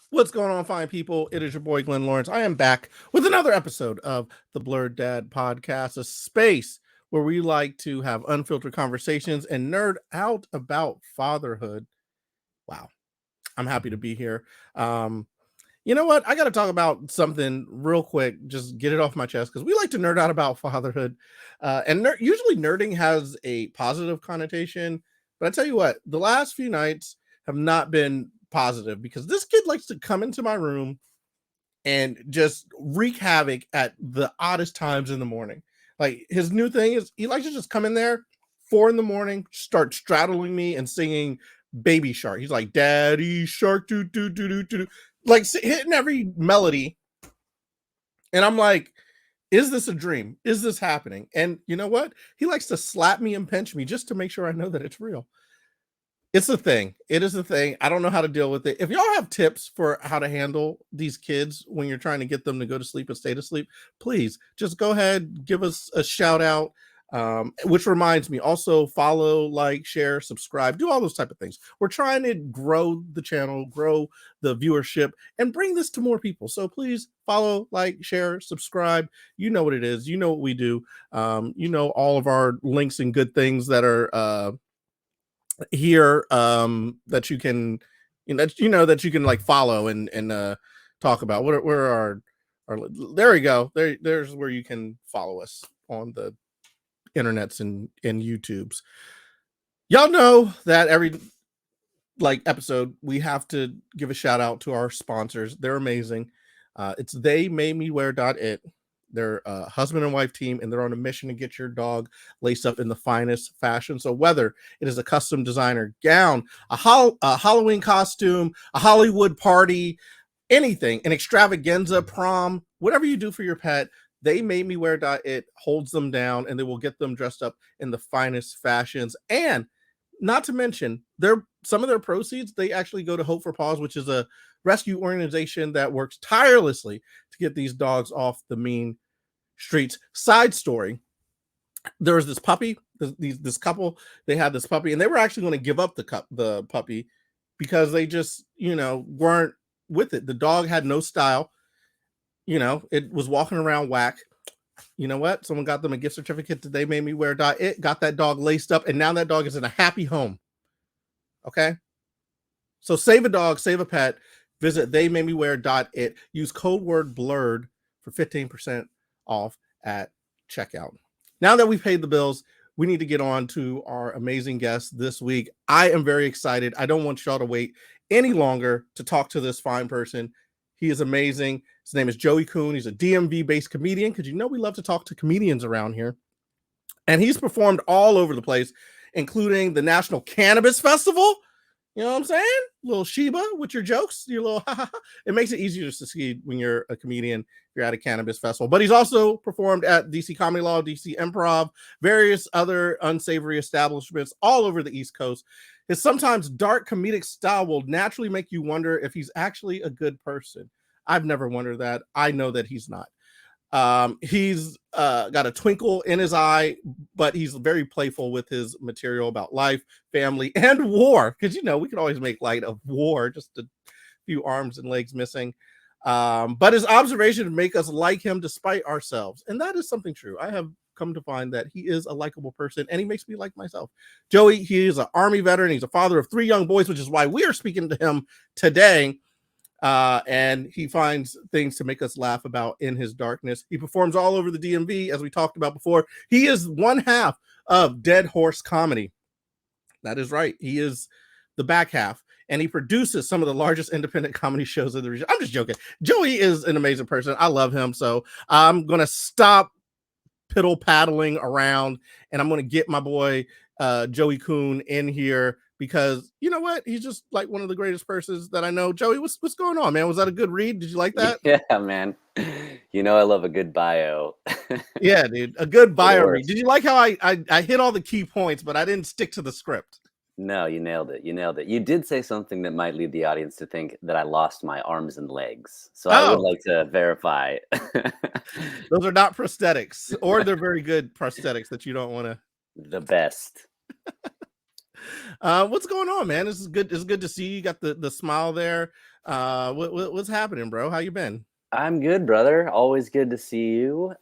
What's going on, fine people? It is your boy, Glennlawrence. I am back with another episode of the Blerddadpodcast, a space where we like to have unfiltered conversations and nerd out about fatherhood. Wow. I'm happy to be here. You know what? I got to talk about something real quick. Just get it off my chest because we like to nerd out about fatherhood. Usually nerding has a positive connotation. But I tell you what, the last few nights have not been positive because this kid likes to come into my room and just wreak havoc at the oddest times in the morning. Like his new thing is he likes to just come in there 4 in the morning, start straddling me and singing Baby Shark. He's like, Daddy Shark, do do do do do, like hitting every melody. And I'm like, is this a dream? Is this happening? And you know what? He likes to slap me and pinch me just to make sure I know that it's real. It's a thing. It is a thing. I don't know how to deal with it. If y'all have tips for how to handle these kids when you're trying to get them to go to sleep and stay to sleep, please just go ahead, give us a shout out. Which reminds me, also follow, like, share, subscribe, do all those type of things. We're trying to grow the channel, grow the viewership, and bring this to more people. So please follow, like, share, subscribe. You know what it is. You know what we do. You know all of our links and good things that are here that you can that you can like follow and talk about. Where are our there we go. There's where you can follow us on the internets and YouTubes. Y'all know that every like episode we have to give a shout out to our sponsors. They're amazing. It's theymademewearit. They're a husband and wife team, and they're on a mission to get your dog laced up in the finest fashion. So whether it is a custom designer gown, a Halloween costume, a Hollywood party, anything, an extravaganza, prom, whatever you do for your pet, they made me wear.it holds them down, and they will get them dressed up in the finest fashions. And not to mention, some of their proceeds, they actually go to Hope for Paws, which is a rescue organization that works tirelessly to get these dogs off the mean streets. Side story: there was this puppy. This couple, they had this puppy, and they were actually going to give up the puppy because they just weren't with it. The dog had no style. It was walking around whack. You know what? Someone got them a gift certificate that they made me wear.it, got that dog laced up, and now that dog is in a happy home. Okay? So save a dog, save a pet. Visit theymademewearit. Use code word blerd for 15% off at checkout. Now that we've paid the bills, we need to get on to our amazing guest this week. I am very excited. I don't want y'all to wait any longer to talk to this fine person. He is amazing. His name is Joey Coon. He's a DMV-based comedian, because we love to talk to comedians around here. And he's performed all over the place, including the National Cannabis Festival. You know what I'm saying? Little Sheba with your jokes, your little it makes it easier to succeed when you're a comedian, you're at a cannabis festival. But he's also performed at DC Comedy Club, DC Improv, various other unsavory establishments all over the East Coast. His sometimes dark comedic style will naturally make you wonder if he's actually a good person. I've never wondered that. I know that he's not. He's got a twinkle in his eye, but he's very playful with his material about life, family, and war. Because we can always make light of war, just a few arms and legs missing. But his observations make us like him despite ourselves, and that is something true. I have come to find that he is a likable person, and he makes me like myself. Joey, he is an Army veteran. He's a father of 3 young boys, which is why we are speaking to him today. And he finds things to make us laugh about in his darkness. He performs all over the DMV, as we talked about before. He is one half of Dead Horse Comedy. That is right. He is the back half, and he produces some of the largest independent comedy shows in the region. I'm just joking. Joey is an amazing person. I love him. So I'm going to stop piddle paddling around, and I'm going to get my boy Joey Coon in here, because you know what? He's just like one of the greatest persons that I know. Joey, what's going on, man? Was that a good read? Did you like that? Yeah, man. I love a good bio. Yeah, dude. A good bio read. Did you like how I hit all the key points, but I didn't stick to the script? No, you nailed it. You nailed it. You did say something that might lead the audience to think that I lost my arms and legs. So I would like to verify. Those are not prosthetics, or they're very good prosthetics that you don't want to. The best. What's going on, man? This is good. It's good to see you. You got the smile there. What's happening, bro? How you been? I'm good, brother. Always good to see you.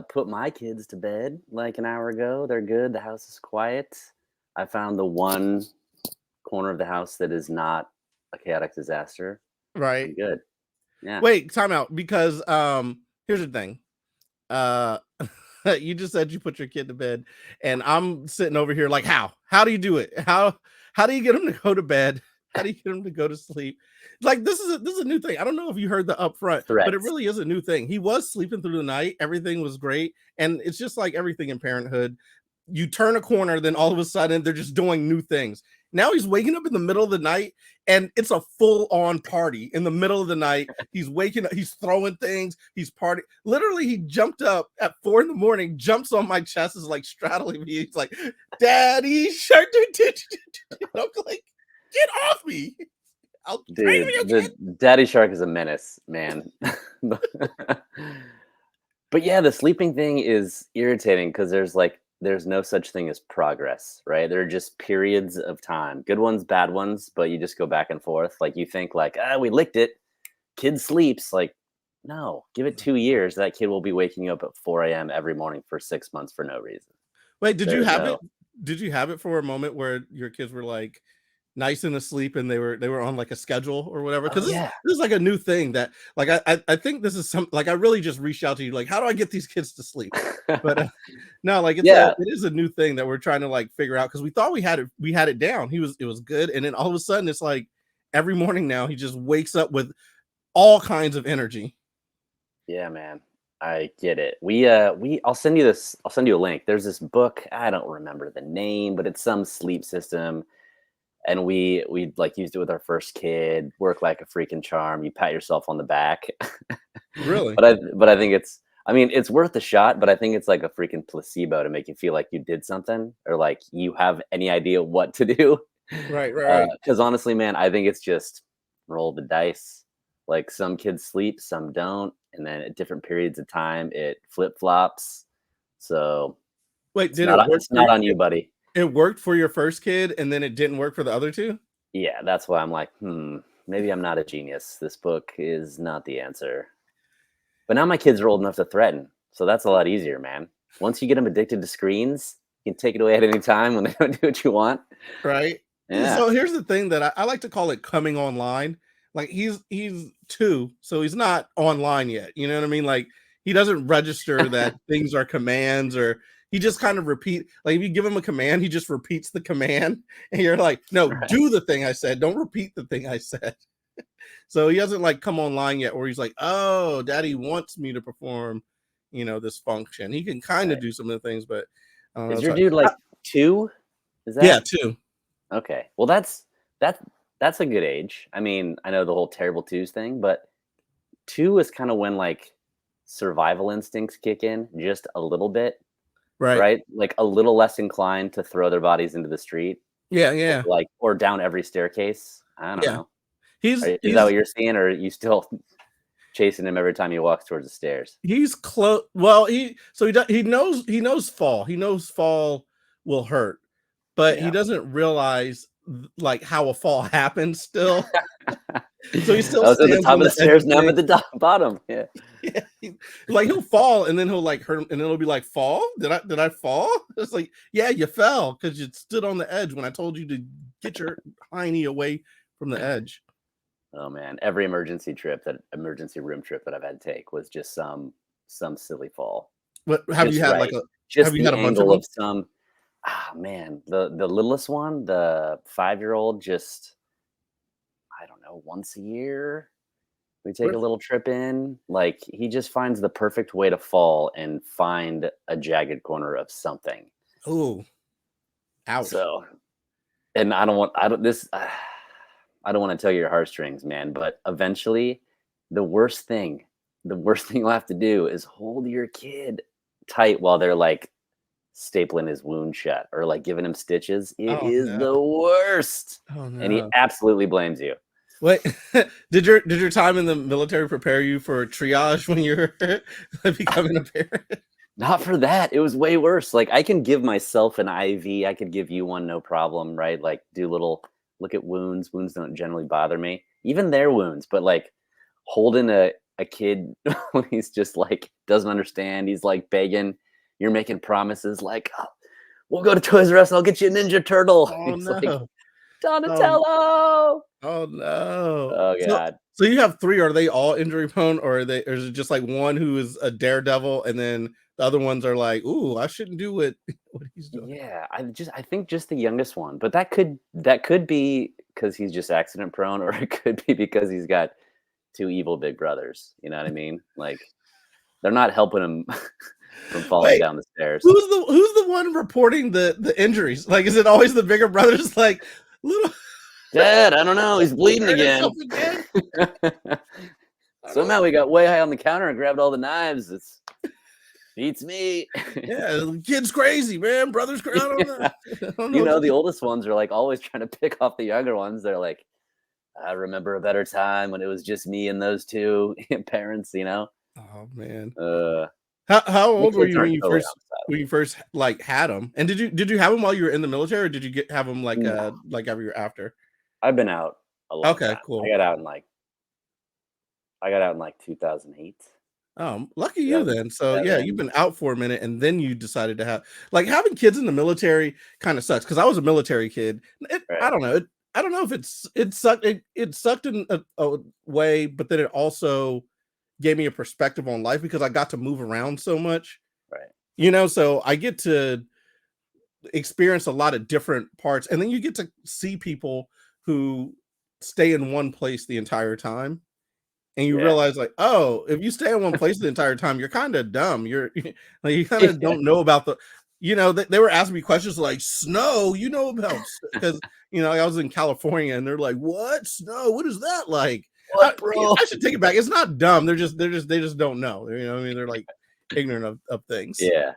Put my kids to bed like an hour ago. They're good. The house is quiet. I found the one corner of the house that is not a chaotic disaster. Right. I'm good. Yeah. Wait, time out because here's the thing. Uh you just said you put your kid to bed, and I'm sitting over here like, how do you do it? How do you get them to go to bed? How do you get them to go to sleep? Like this is a new thing. I don't know if you heard the upfront, but it Threats. really is a new thing. He was sleeping through the night, everything was great, and it's just like everything in parenthood. You turn a corner, then all of a sudden they're just doing new things. Now he's waking up in the middle of the night, and it's a full-on party in the middle of the night. He's waking up, he's throwing things, he's partying. Literally, he jumped up at 4 a.m, jumps on my chest, is like straddling me. He's like, "Daddy, shark." I'm like, "Get off me!" I'll Dude, the daddy shark is a menace, man. But yeah, the sleeping thing is irritating because there's no such thing as progress, right? There are just periods of time, good ones, bad ones, but you just go back and forth. Like you think like, we licked it. Kid sleeps. Like, no, give it 2 years. That kid will be waking up at 4 a.m. every morning for 6 months for no reason. Wait, did you have it? Did you have it for a moment where your kids were like nice and asleep and they were on like a schedule or whatever? Because this is like a new thing that like I think this is some like I really just reached out to you like, how do I get these kids to sleep? But no, like it is a new thing that we're trying to like figure out because we thought we had it down. It was good, and then all of a sudden it's like every morning now he just wakes up with all kinds of energy. Yeah, man. I get it. I'll send you a link. There's this book, I don't remember the name, but it's some sleep system. And we like used it with our first kid, work like a freaking charm. You pat yourself on the back. Really? But I think it's worth a shot, but I think it's like a freaking placebo to make you feel like you did something or like you have any idea what to do. Right. Because honestly, man, I think it's just roll the dice. Like some kids sleep, some don't, and then at different periods of time it flip flops. So wait, it's not on you, buddy. It worked for your first kid, and then it didn't work for the other two? Yeah, that's why I'm like, maybe I'm not a genius. This book is not the answer. But now my kids are old enough to threaten, so that's a lot easier, man. Once you get them addicted to screens, you can take it away at any time when they don't do what you want. Right. Yeah. So here's the thing that I like to call it coming online. Like he's 2, so he's not online yet. You know what I mean? Like he doesn't register that things are commands, or he just kind of repeat. Like if you give him a command, he just repeats the command, and you're like, no, do the thing I said. Don't repeat the thing I said. So he hasn't like come online yet, where he's like, oh, daddy wants me to perform, this function. He can kind of do some of the things, but is your dude like 2? Is that? Yeah, 2. Okay. Well, that's a good age. I mean, I know the whole terrible twos thing, but 2 is kind of when like survival instincts kick in just a little bit, right? Like a little less inclined to throw their bodies into the street. Yeah. Or down every staircase. I don't know. Is that what you're seeing, or are you still chasing him every time he walks towards the stairs? He's close. Well, he knows fall. He knows fall will hurt, but he doesn't realize like how a fall happens still. So he still stands at the top of the stairs, now I'm at the bottom. Yeah. Like he'll fall and then he'll like hurt him, and then it'll be like, fall? Did I fall? It's like, yeah, you fell because you stood on the edge when I told you to get your hiney away from the edge. Oh man, every emergency room trip that I've had to take was just some silly fall. What have you had? Like have you had a bunch of some? Man, the littlest one, the 5-year-old, just I don't know, once a year we take a little trip in. Like he just finds the perfect way to fall and find a jagged corner of something. Oh, ouch! So, and I don't want to tell you your heartstrings, man, but eventually the worst thing you'll have to do is hold your kid tight while they're like stapling his wound shut or like giving him stitches. It is the worst. Oh, no. And he absolutely blames you. Wait, did your time in the military prepare you for triage when you're becoming a parent? Not for that. It was way worse. Like I can give myself an IV. I could give you one, no problem, right? Like do little look at wounds. Wounds don't generally bother me. Even their wounds, but like holding a kid when he's just like doesn't understand. He's like begging. You're making promises like, oh, we'll go to Toys R Us and I'll get you a Ninja Turtle. Oh He's like, no. Donatello. Oh no. Oh So God. so you have three. Are they all injury prone, or or is it just like one who is a daredevil, and then the other ones are like, "Ooh, I shouldn't do what what he's doing." Yeah, I think just the youngest one, but that could be because he's just accident prone, or it could be because he's got two evil big brothers. You know what I mean? Like they're not helping him from falling Wait, down the stairs. who's the one reporting the injuries? Like, is it always the bigger brothers? Like, little Dad, I don't know. He's bleeding hurt again. himself again? I don't Somehow we got way high on the counter and grabbed all the knives. It's beats me. Yeah, the kid's crazy, man. Brother's crazy. I don't know. Yeah. I don't know. You know, the oldest ones are like always trying to pick off the younger ones. They're like, I remember a better time when it was just me and those two parents, you know? Oh man. Uh, How the old were kids you aren't totally when you first like had them? And did you have them while you were in the military, or did you have them No, like every year after? I've been out a long Okay, time. cool. I got out in like 2008. Lucky you then. So yeah, you've 2007. been out for a minute, and then you decided to have like having kids in the military kind of sucks because I was a military kid. I Right. don't know. I don't know if it sucked in a way, but then it also gave me a perspective on life because I got to move around so much. Right. So I get to experience a lot of different parts, and then you get to see people who stay in one place the entire time, and you Yeah. realize like, oh, if you stay in one place the entire time, you're kind of dumb. You're like you kind of don't know about they were asking me questions like snow, about, because I was in California, and they're like, what snow, what is that like? I, What, bro? I should take it back. It's not dumb. They just don't know. What I mean, they're like ignorant of things. Yeah.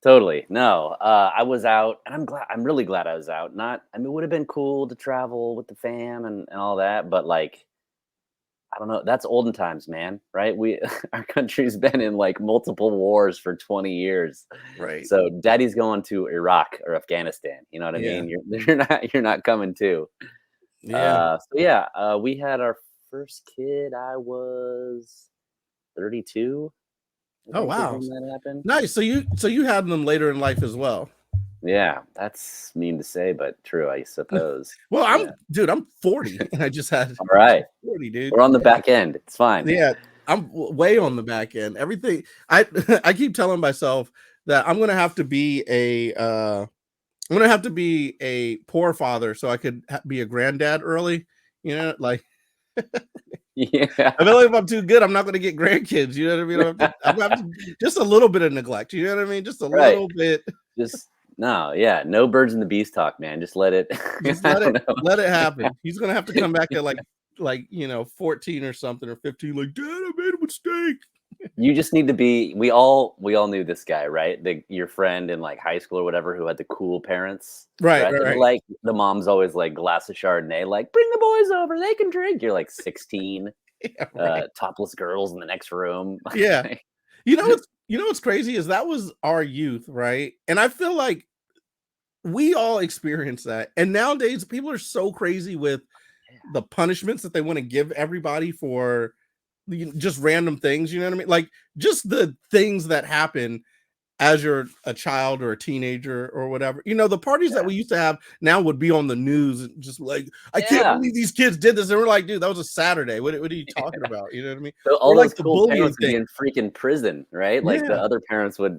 Totally. No, I was out, and I'm really glad I was out. Not, I mean, it would have been cool to travel with the fam and all that, but like, I don't know. That's olden times, man. Right? Our country's been in like multiple wars for 20 years. Right. So daddy's going to Iraq or Afghanistan. You know what I Yeah. mean? You're not coming too. Yeah. So yeah, we had our first kid. I was 32. I Oh think is wow. when that happened. Nice. So you had them later in life as well. Yeah, that's mean to say, but true, I suppose. Well, Yeah. I'm 40, and I just had All right. 40, dude. We're on the back end. It's fine. Yeah, I'm way on the back end. Everything I I keep telling myself that I'm gonna have to be a poor father so I could be a granddad early. Like Yeah. I feel like if I'm too good, I'm not gonna get grandkids. You know what I mean? I'm gonna have to just a little bit of neglect. You know what I mean? Just a Right. little bit. Just no, yeah, no birds and the bees talk, man. Just let it. Just I don't know. let it happen. He's gonna have to come back at like 14 or something, or 15, like, Dad, I made a mistake. You just need to be. We all knew this guy, right? Your friend in like high school or whatever who had the cool parents, Right, right? right, right. Like the mom's always like glass of Chardonnay, like bring the boys over, they can drink. You're like 16, Yeah, right. topless girls in the next room. Yeah. You know what's crazy is that was our youth, right? And I feel like we all experience that. And nowadays people are so crazy with the punishments that they want to give everybody for just random things, you know what I mean? Like just the things that happen as you're a child or a teenager or whatever. The parties that Yeah. we used to have now would be on the news and just like, I can't Yeah. believe these kids did this. And we're like, dude, that was a Saturday. What are you talking about? You know what I mean? So Or all like those the cool bullying parents would thing. be in freaking prison, right? Like the Yeah. other parents would.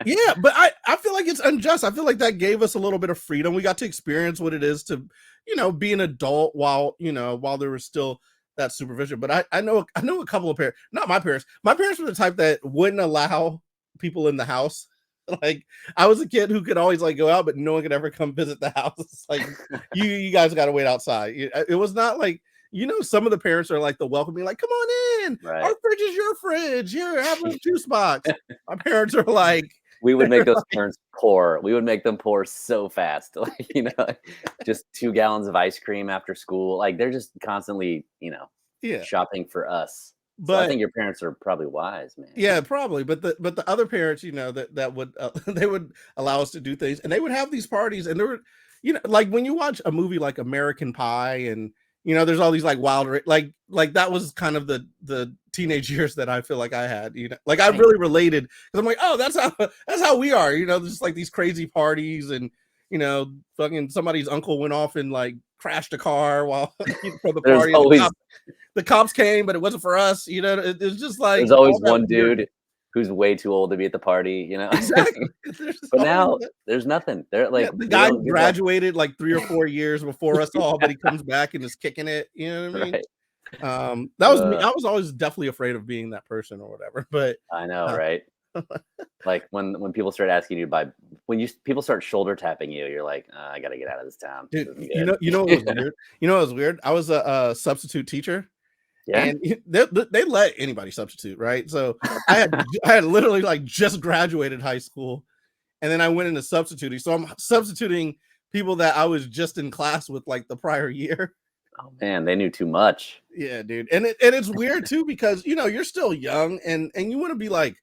Yeah, but I feel like it's unjust. I feel like that gave us a little bit of freedom. We got to experience what it is to, be an adult while there was still that supervision. But I know a couple of parents, not my parents. My parents were the type that wouldn't allow people in the house. Like I was a kid who could always like go out, but no one could ever come visit the house. It's like you guys got to wait outside. It was not like some of the parents are like the welcoming, like come on in. Our Right. fridge is your fridge. Here, have a juice box. My parents are like, We would make they're those like, parents pour. We would make them pour so fast, like just 2 gallons of ice cream after school. Like they're just constantly, yeah. shopping for us. but So I think your parents are probably wise, man. yeah, probably. But the other parents, that would they would allow us to do things, and they would have these parties, and there were, like when you watch a movie like American Pie, and there's all these like wild, like that was kind of the teenage years that I feel like I had, like I Right. really related because I'm like, oh, that's how we are, just like these crazy parties, and fucking somebody's uncle went off and like crashed a car while for the There's party, and always the cops came, but it wasn't for us. It's just like there's always all that one weird. dude who's way too old to be at the party, Exactly. There's But always now that. there's nothing. They're Yeah, like, the we guy don't give up. graduated like 3 or 4 years before us all, but he comes back and is kicking it. You know what I mean? Right. That was me. I was always definitely afraid of being that person or whatever. But I know, uh, right? Like when people start asking you to buy, people start shoulder tapping you, you're like, I gotta get out of this town. This dude, isn't you know good. what was weird? You know what was weird? I was a substitute teacher, Yeah. and they let anybody substitute, right? So I had literally like just graduated high school, and then I went into substituting. So I'm substituting people that I was just in class with like the prior year. Oh man, they knew too much. Yeah, dude. And it's weird too because you're still young and you want to be like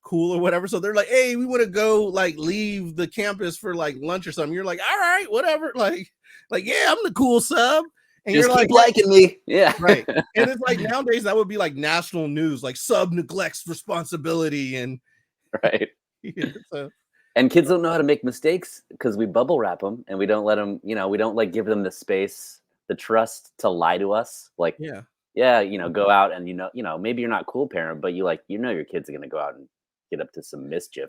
cool or whatever. So they're like, hey, we want to go like leave the campus for like lunch or something. You're like, all right, whatever. Like, yeah, I'm the cool sub. And Just you're keep like, liking me. Yeah. right. And it's like nowadays that would be like national news, like sub neglects responsibility and Right. so And kids don't know how to make mistakes because we bubble wrap them and we don't let them, we don't like give them the space, the trust to lie to us. Like, yeah. go out and maybe you're not a cool parent, but your kids are gonna go out and get up to some mischief.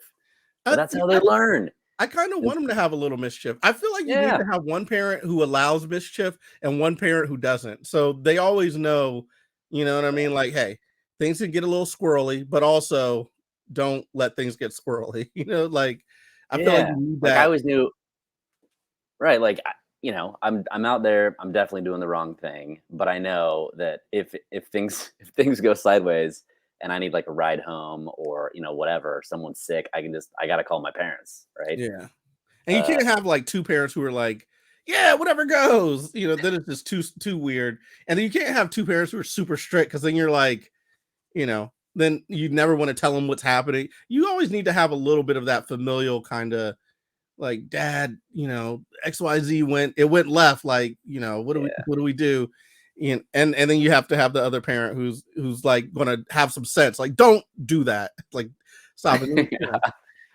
But that's how they learn. I kind of want them to have a little mischief. I feel like you need Yeah. to have one parent who allows mischief and one parent who doesn't. So they always know, you know what I mean? Like, hey, things can get a little squirrely, but also don't let things get squirrely. Like I feel like Yeah. you need Like I that. always knew, right? Like I'm out there. I'm definitely doing the wrong thing, but I know that if things if things go sideways and I need like a ride home or whatever, someone's sick, I gotta call my parents, right? Yeah. And you can't have like two parents who are like, yeah, whatever goes. Then it's just too weird. And then you can't have two parents who are super strict because then you're like, then you never want to tell them what's happening. You always need to have a little bit of that familial kind of like, dad, XYZ went left. Like, Yeah. what do we do? And then you have to have the other parent who's like gonna have some sense. Like, don't do that. Like, stop it.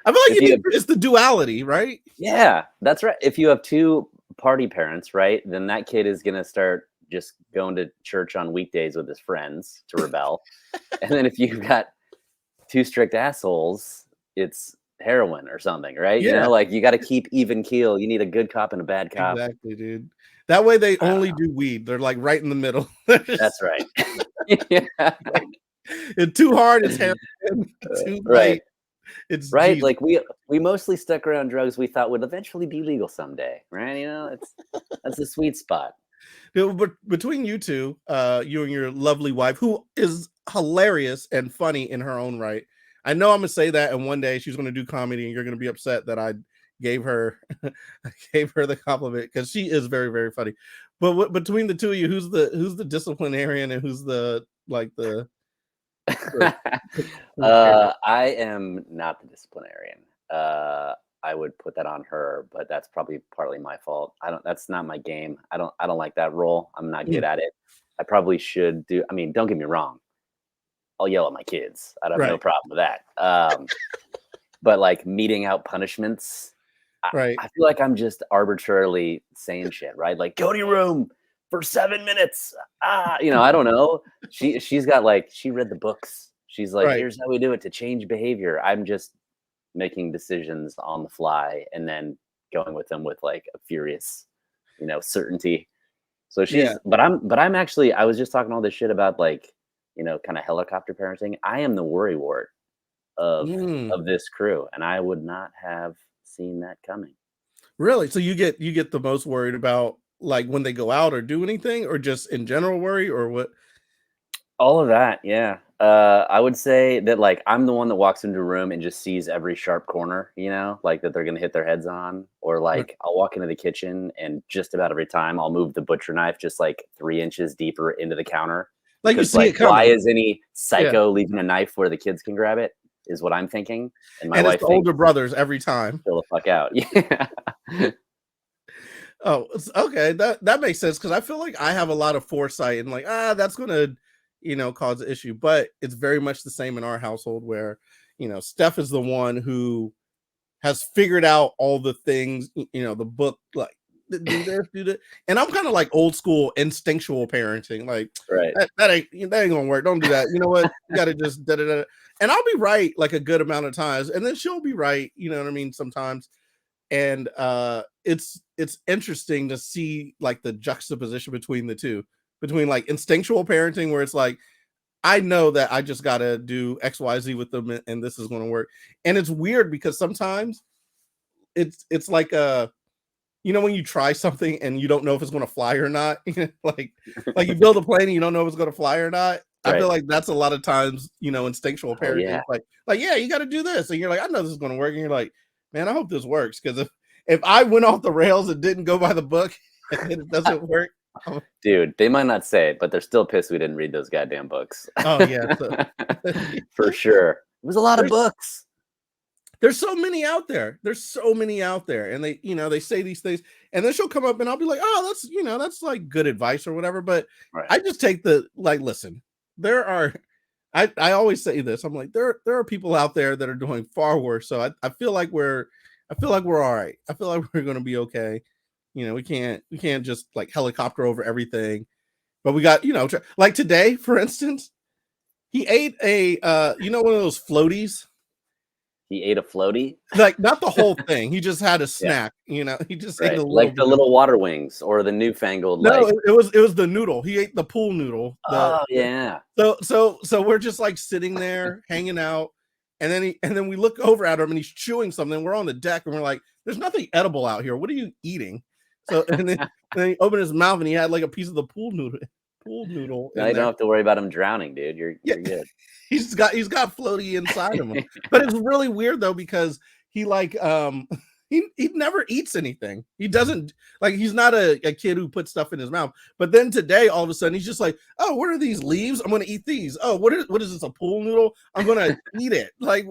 I feel like it's the duality, right? Yeah, that's right. If you have two party parents, right, then that kid is gonna start just going to church on weekdays with his friends to rebel. And then if you've got two strict assholes, it's heroin or something, right? Yeah, Like you got to keep even keel. You need a good cop and a bad cop. exactly, dude. That way they I don't only know. do weed. They're like right in the middle. That's right. Yeah. It's too hard, it's heroin. Too Right. light, it's Right. Jesus. Like we mostly stuck around drugs we thought would eventually be legal someday, right? That's the sweet spot. But between you two, you and your lovely wife, who is hilarious and funny in her own right. I know I'm gonna say that, and one day she's gonna do comedy, and you're gonna be upset that I gave her I gave her the compliment because she is very, very funny. But between the two of you, who's the disciplinarian and who's the like the I am not the disciplinarian. I would put that on her, but that's probably partly my fault. That's not my game. I don't like that role. I'm not good at it. I probably should do. I mean, don't get me wrong. I'll yell at my kids. I don't have no Right. problem with that. But like meting out punishments, Right. I feel like I'm just arbitrarily saying shit, right? Like, go to your room for 7 minutes. I don't know. She's got like, she read the books. She's like, Right. here's how we do it to change behavior. I'm just making decisions on the fly and then going with them with like a furious, certainty. So Yeah. but I'm actually, I was just talking all this shit about like, kind of helicopter parenting. I am the worry wart of Mm. this crew, and I would not have seen that coming. Really? So you get the most worried about like when they go out or do anything, or just in general worry, or what? All of that, yeah. I would say that like I'm the one that walks into a room and just sees every sharp corner, like that they're gonna hit their heads on. Or Right. like I'll walk into the kitchen and just about every time I'll move the butcher knife just like 3 inches deeper into the counter. Like you Because see it coming. why is any psycho leaving a knife where the kids can grab it? Is what I'm thinking, and my And it's wife the thinks older brothers every time. chill the fuck out. Yeah. Oh, okay. That makes sense because I feel like I have a lot of foresight and like, that's gonna, cause an issue. But it's very much the same in our household where, Steph is the one who has figured out all the things, the book, like do this, do that. And I'm kind of like old school instinctual parenting. Like Right. that ain't gonna work. Don't do that. You know what? You gotta just da da da. And I'll be right like a good amount of times, and then she'll be right, you know what I mean, sometimes. And it's interesting to see like the juxtaposition between the two, between like instinctual parenting where it's like I know that I just gotta do XYZ with them and this is gonna work. And it's weird because sometimes it's like when you try something and you don't know if it's gonna fly or not, like you build a plane and you don't know if it's gonna fly or not. I Right. feel like that's a lot of times, instinctual Oh, parenting. yeah. Like, yeah, you got to do this, and you're like, I know this is going to work, and you're like, man, I hope this works because if I went off the rails and didn't go by the book and it doesn't work, Dude, they might not say it, but they're still pissed we didn't read those goddamn books. oh yeah, so, For sure. It was a lot of there's, books. there's so many out there. There's so many out there, and they say these things, and then she'll come up and I'll be like, oh, that's like good advice or whatever, but Right. I just take listen, there are. I always say this. I'm like, there are people out there that are doing far worse. So I feel like we're all right. I feel like we're gonna be okay. We can't just like helicopter over everything. But we got, like today, for instance, he ate a one of those floaties. He ate a floaty? Like not the whole thing. He just had a snack, he just ate a little like bit the little water wings or the newfangled No, it was the noodle. He ate the pool noodle. yeah. So we're just like sitting there hanging out, and then we look over at him and he's chewing something. We're on the deck and we're like, "There's nothing edible out here. What are you eating?" So and then he opened his mouth and he had like a piece of the pool noodle. Now you don't have to worry about him drowning, dude. You're good. He's got floaty inside of him. But it's really weird though because he like he never eats anything. He doesn't like he's not a kid who puts stuff in his mouth. But then today, all of a sudden, he's just like, oh, what are these leaves? I'm gonna eat these. Oh, what is this? A pool noodle? I'm gonna eat it. Like,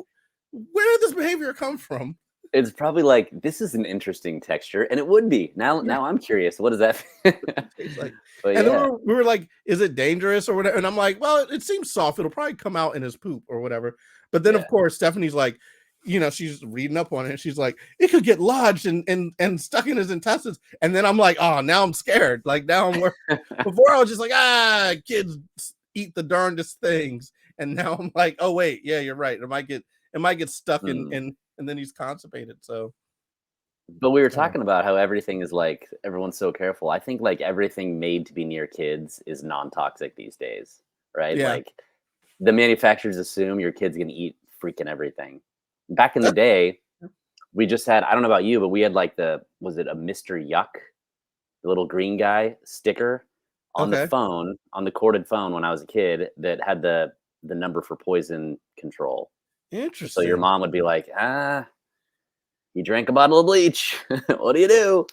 where did this behavior come from? It's probably like this is an interesting texture, and it would be. Now I'm curious. What does that It's like, but and then we were like, is it dangerous or whatever? And I'm like, well, it seems soft. It'll probably come out in his poop or whatever. But then of course Stephanie's like, she's reading up on it. And she's like, it could get lodged and stuck in his intestines. And then I'm like, oh, now I'm scared. Like now I'm before I was just like, kids eat the darndest things. And now I'm like, oh wait, yeah, you're right. It might get stuck in and then he's constipated. So but we were talking about how everything is like everyone's so careful. I think like everything made to be near kids is non-toxic these days, right? Yeah. Like the manufacturers assume your kid's gonna eat freaking everything. Back in the day, we just had, I don't know about you, but we had like was it a Mr. Yuck, the little green guy sticker on the phone, on the corded phone when I was a kid that had the number for poison control. Interesting. So your mom would be like, you drank a bottle of bleach. What do you do?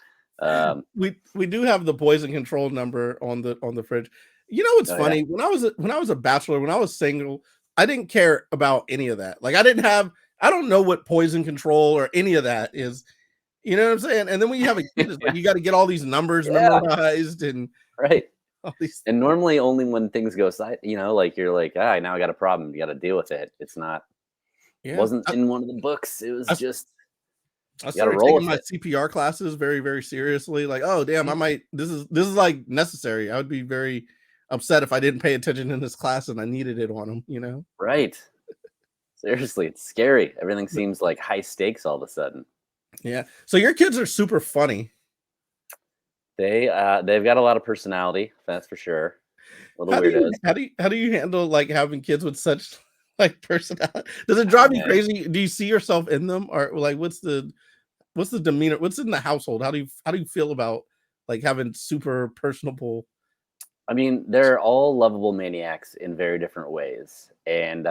We do have the poison control number on the fridge. You know what's funny? Yeah. When I was a bachelor, when I was single, I didn't care about any of that. Like I don't know what poison control or any of that is. You know what I'm saying? And then when you have a kid, it's like you got to get all these numbers memorized and right. All these and normally only when things go side, like you're like, now I got a problem. You got to deal with it. It's not. It wasn't in one of the books. It was just. I started taking my CPR classes very, very seriously. Like, oh damn, I might. This is like necessary. I would be very upset if I didn't pay attention in this class and I needed it on them. Right. Seriously, it's scary. Everything seems like high stakes all of a sudden. Yeah. So your kids are super funny. They've got a lot of personality, that's for sure. Little weirdos. How do you handle like having kids with such like personality? Does it drive you crazy? Do you see yourself in them, or like what's the demeanor? What's in the household? How do you feel about like having super personable? I mean, they're all lovable maniacs in very different ways, and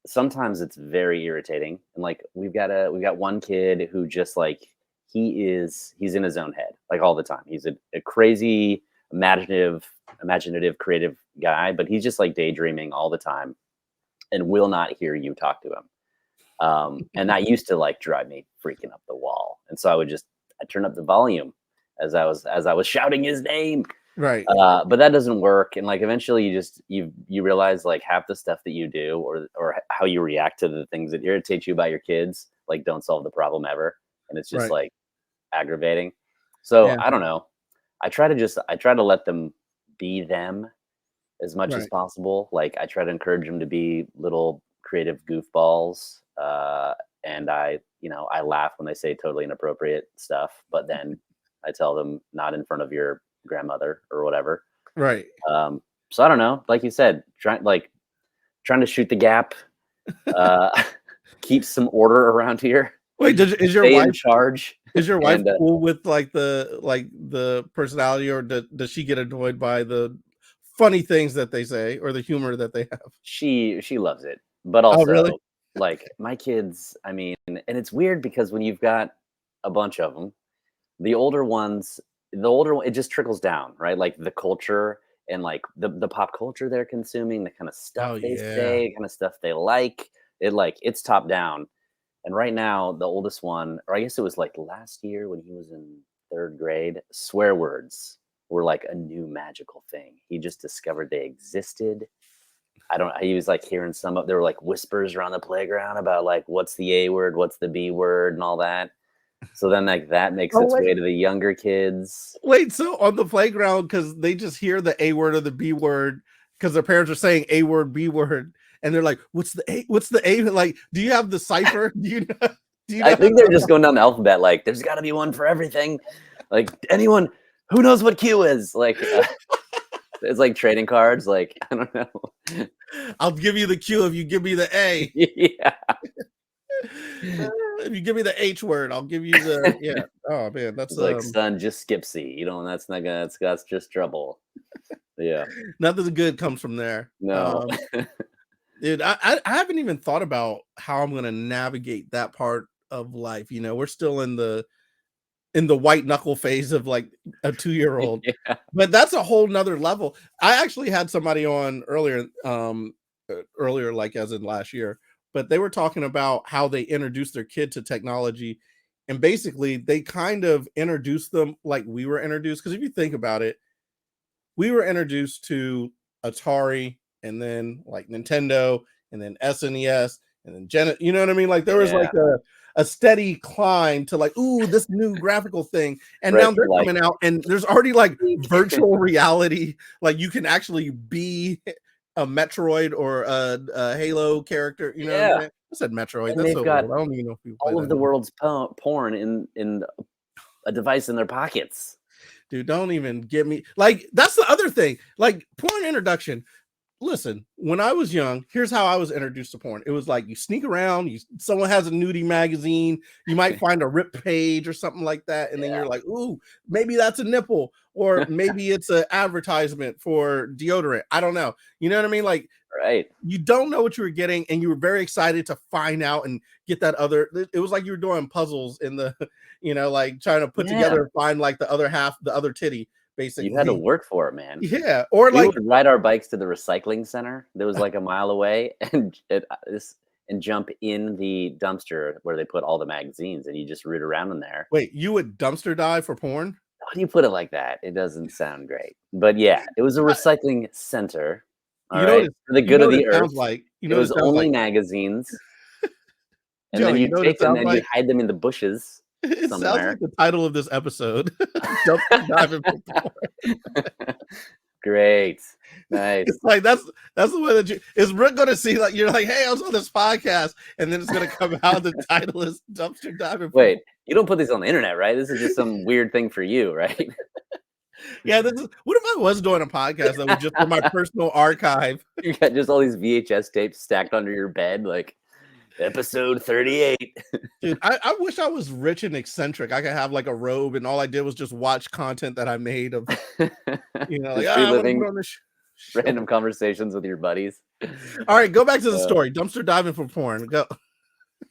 sometimes it's very irritating. And like we've got one kid who just like he's in his own head like all the time. He's a crazy, imaginative imaginative, creative guy, but he's just like daydreaming all the time and will not hear you talk to him. And that used to like drive me freaking up the wall. And so I turn up the volume as I was shouting his name. Right. But that doesn't work. And like eventually you realize like half the stuff that you do or how you react to the things that irritate you about your kids, like don't solve the problem ever. And it's just like aggravating. So I don't know. I try to let them be them as much as possible. Like I try to encourage them to be little creative goofballs. And I laugh when they say totally inappropriate stuff, but then I tell them not in front of your grandmother or whatever. Right. So I don't know. Like you said, trying to shoot the gap, keep some order around here. Wait, is your Stay wife in charge? Is your wife cool with like the personality, or does she get annoyed by the funny things that they say or the humor that they have? She loves it, but also really? like my kids. I mean, and it's weird because when you've got a bunch of them, the older ones, it just trickles down, right? Like the culture and like the pop culture they're consuming, the kind of stuff they say, the kind of stuff they like. It's top down. And right now, the oldest one, or I guess it was like last year when he was in 3rd grade, swear words were like a new magical thing. He just discovered they existed. He was like hearing there were like whispers around the playground about like, what's the A word, what's the B word and all that. So then like that makes its way to the younger kids. Wait, so on the playground, because they just hear the A word or the B word because their parents are saying A word, B word. And they're like, what's the A? What's the A? Like, do you have the cipher? Do you know I think they're just going down the alphabet. Like, there's got to be one for everything. Like, anyone who knows what Q is. Like, it's like trading cards. Like, I don't know. I'll give you the Q if you give me the A. Yeah. If you give me the H word, I'll give you the Oh man, that's like son, just skip C. You know, that's not gonna. That's just trouble. Yeah. Nothing good comes from there. No. Dude, I haven't even thought about how I'm gonna navigate that part of life. You know, we're still in the white knuckle phase of like a 2-year-old. Yeah. But that's a whole nother level. I actually had somebody on earlier, like as in last year, but they were talking about how they introduced their kid to technology. And basically they kind of introduced them like we were introduced. Because if you think about it, we were introduced to Atari, and then like Nintendo, and then SNES, and then you know what I mean? Like there was like a steady climb to like, ooh, this new graphical thing. And now they're coming out and there's already like virtual reality. Like you can actually be a Metroid or a Halo character. You know what I'm saying? I said Metroid. And that's so got old. I don't even know if people play all of the world's porn in a device in their pockets. Dude, don't even get me. Like, that's the other thing. Like, porn introduction. Listen, when I was young, here's how I was introduced to porn. It was like you sneak around, someone has a nudie magazine, you might find a rip page or something like that, and then you're like, ooh, maybe that's a nipple, or maybe it's an advertisement for deodorant. I don't know. You know what I mean? Like, you don't know what you were getting, and you were very excited to find out and get that other. It was like you were doing puzzles in the, like trying to put together and find like the other half, the other titty. Basically. You had to work for it, man. Yeah. Or we would ride our bikes to the recycling center that was like a mile away and jump in the dumpster where they put all the magazines, and you just root around in there. Wait, you would dumpster dive for porn? How do you put it like that? It doesn't sound great. But yeah, it was a recycling center. All right, for the good of the earth. Like, it was only magazines. And then you take them and you hide them in the bushes. It sounds like the title of this episode. Diving for porn. Great. Nice. It's like that's the way that is Rick gonna see, like you're like, hey, I was on this podcast, and then it's gonna come out the title is dumpster diving. Wait, you don't put these on the internet, right? This is just some weird thing for you, right? Yeah, what if I was doing a podcast that was just for my personal archive? You got just all these VHS tapes stacked under your bed, like episode 38. Dude, I wish I was rich and eccentric. I could have like a robe, and all I did was just watch content that I made of, like reliving random conversations with your buddies. All right, go back to the story. Dumpster diving for porn. Go.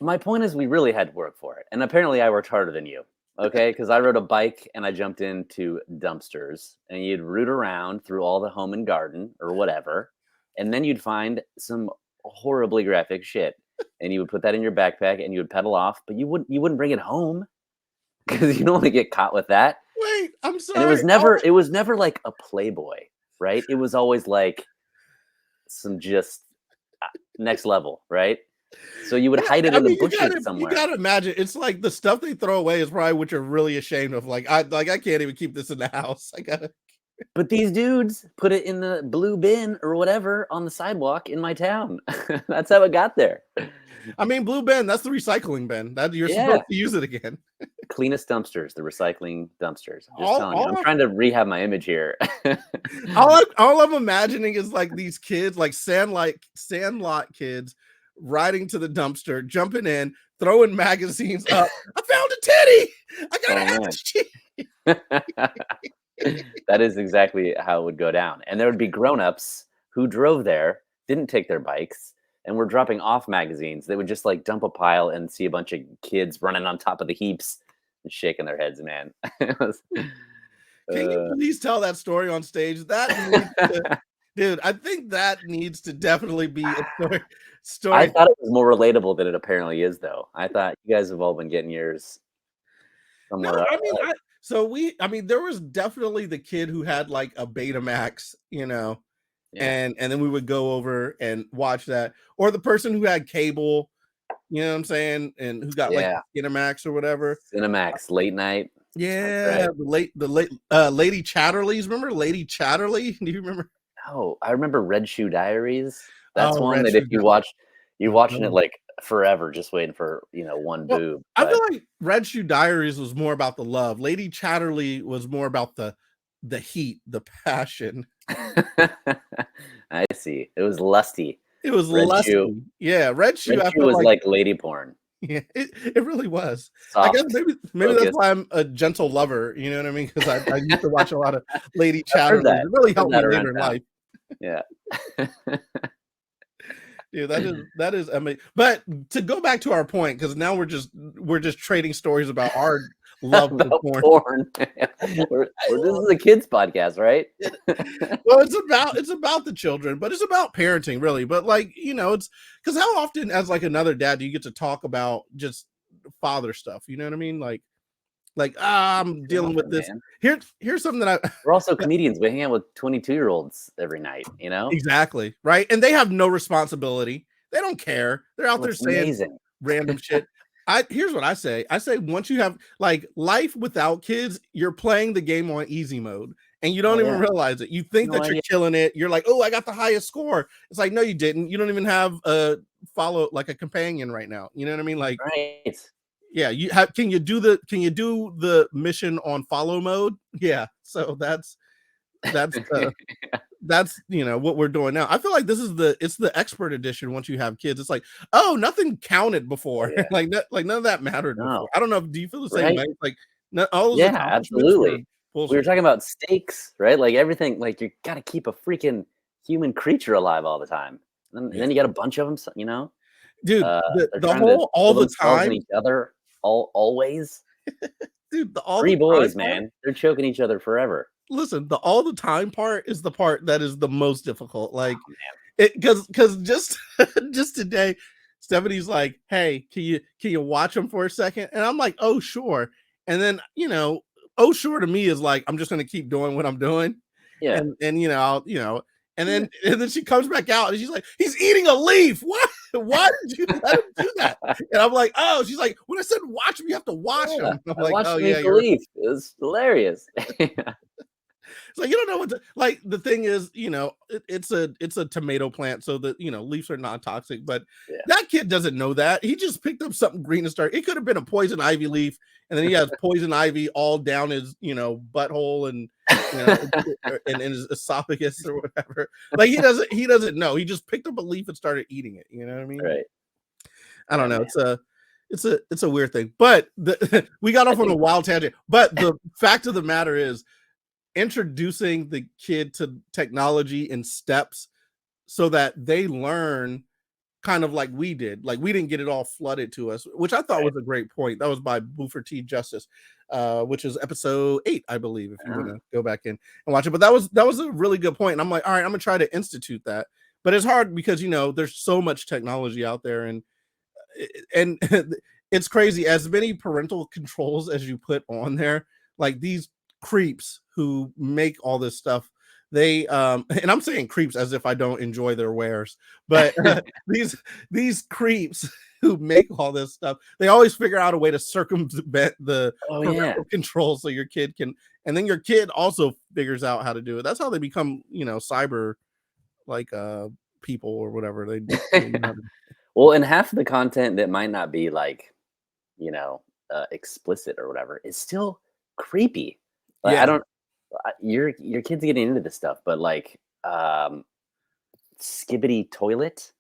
My point is, we really had to work for it, and apparently, I worked harder than you. Okay, because I rode a bike and I jumped into dumpsters, and you'd root around through all the home and garden or whatever, and then you'd find some horribly graphic shit, and you would put that in your backpack and you would pedal off, but you wouldn't bring it home because you don't want to get caught with that. Wait, I'm And it sorry. was never like a Playboy, right? It was always like some just next level, right? So you would hide it in the bushes somewhere. You gotta imagine it's like the stuff they throw away is probably what you're really ashamed of. I can't even keep this in the house. I gotta. But these dudes put it in the blue bin or whatever on the sidewalk in my town. That's how it got there. I mean, blue bin. That's the recycling bin. That you're Yeah. supposed to use it again. Cleanest dumpsters, the recycling dumpsters. I'm just All- telling you. all I'm of- trying to rehab my image here. All I'm imagining is like these kids, like sandlot kids, riding to the dumpster, jumping in, throwing magazines up. I found a titty. I gotta have man. this shit. That is exactly how it would go down. And there would be grown-ups who drove there, didn't take their bikes, and were dropping off magazines. They would just like dump a pile and see a bunch of kids running on top of the heaps and shaking their heads, man. Can you please tell that story on stage? Dude, I think that needs to definitely be a story. I thought it was more relatable than it apparently is, though. I thought you guys have all been getting yours somewhere No, else. I mean, there was definitely the kid who had like a Betamax, Yeah. and then we would go over and watch that, or the person who had cable, you know what I'm saying, and who got like Cinemax or whatever. Cinemax, late night. Yeah, right. the late Lady Chatterley's. Remember Lady Chatterley? Do you remember? Oh, I remember Red Shoe Diaries. That's Oh, one Red that Shoe if you watch, you're watching it like forever, just waiting for one Well, boob. I feel like Red Shoe Diaries was more about the love. Lady Chatterley was more about the heat, the passion. I see. It was lusty. It was Red lusty. Shoe. Yeah, Red Shoe. Red Shoe was like lady porn. Yeah, it really was. Soft, I guess maybe that's why I'm a gentle lover. You know what I mean? Because I used to watch a lot of Lady Chatterley. It really helped me later in life. Yeah. Dude, that is amazing. But to go back to our point, because now we're just trading stories about our love about for porn. This is a kids podcast, right? Well, it's about the children, but it's about parenting, really. But like, it's because how often as like another dad do you get to talk about just father stuff? You know what I mean? Like I'm dealing with this. Man. Here's something that we're also comedians. We hang out with 22-year-olds every night, Exactly, right? And they have no responsibility. They don't care. They're out there saying amazing. Random shit. Here's what I say. I say once you have like life without kids, you're playing the game on easy mode and you don't even realize it. You think that you're killing it. You're like, oh, I got the highest score. It's like, no, you didn't. You don't even have a companion right now. You know what I mean? Like, right. Yeah, can you do the mission on follow mode? Yeah. So that's that's what we're doing now. I feel like it's the expert edition. Once you have kids, it's like, oh, nothing counted before. like none of that mattered before. I don't know. Do you feel the same way? Like all those absolutely. We were talking about stakes, right? Like everything. Like you got to keep a freaking human creature alive all the time, and then you got a bunch of them. Dude, the whole all the time, each other, always. Dude, three boys, man, they're choking each other forever. Listen, the all the time part is the part that is the most difficult. Like, because just today, Stephanie's like, "Hey, can you watch them for a second?" And I'm like, "Oh, sure." And then "Oh, sure" to me is like, I'm just gonna keep doing what I'm doing. Yeah. And I'll and then she comes back out and she's like, "He's eating a leaf. What? Why did you let him do that?" And I'm like, "Oh," she's like, "When I said watch him, you have to watch him." I'm like, "Oh yeah, you're leaf. It was hilarious." So you don't know what like the thing is, it's a tomato plant, so that leaves are not toxic, but that kid doesn't know that. He just picked up something green and started. It could have been a poison ivy leaf, and then he has poison ivy all down his butthole and and in his esophagus or whatever. Like he doesn't know. He just picked up a leaf and started eating it. You know what I mean? Right. I don't know. It's a weird thing, but we got off on a wild tangent. But the fact of the matter is, introducing the kid to technology in steps so that they learn kind of like we did. Like we didn't get it all flooded to us, which I thought was a great point. That was by Buford T. Justice, which is episode 8, I believe, if you want to go back in and watch it. But that was a really good point. And I'm like, all right, I'm gonna try to institute that. But it's hard because there's so much technology out there, and it's crazy. As many parental controls as you put on there, like these creeps who make all this stuff, they and I'm saying creeps as if I don't enjoy their wares, but these creeps who make all this stuff, they always figure out a way to circumvent the parental control so your kid can, and then your kid also figures out how to do it. That's how they become cyber like people or whatever they Well, and half of the content that might not be like explicit or whatever is still creepy. Like, I don't, your kids getting into this stuff, but like skibbity toilet,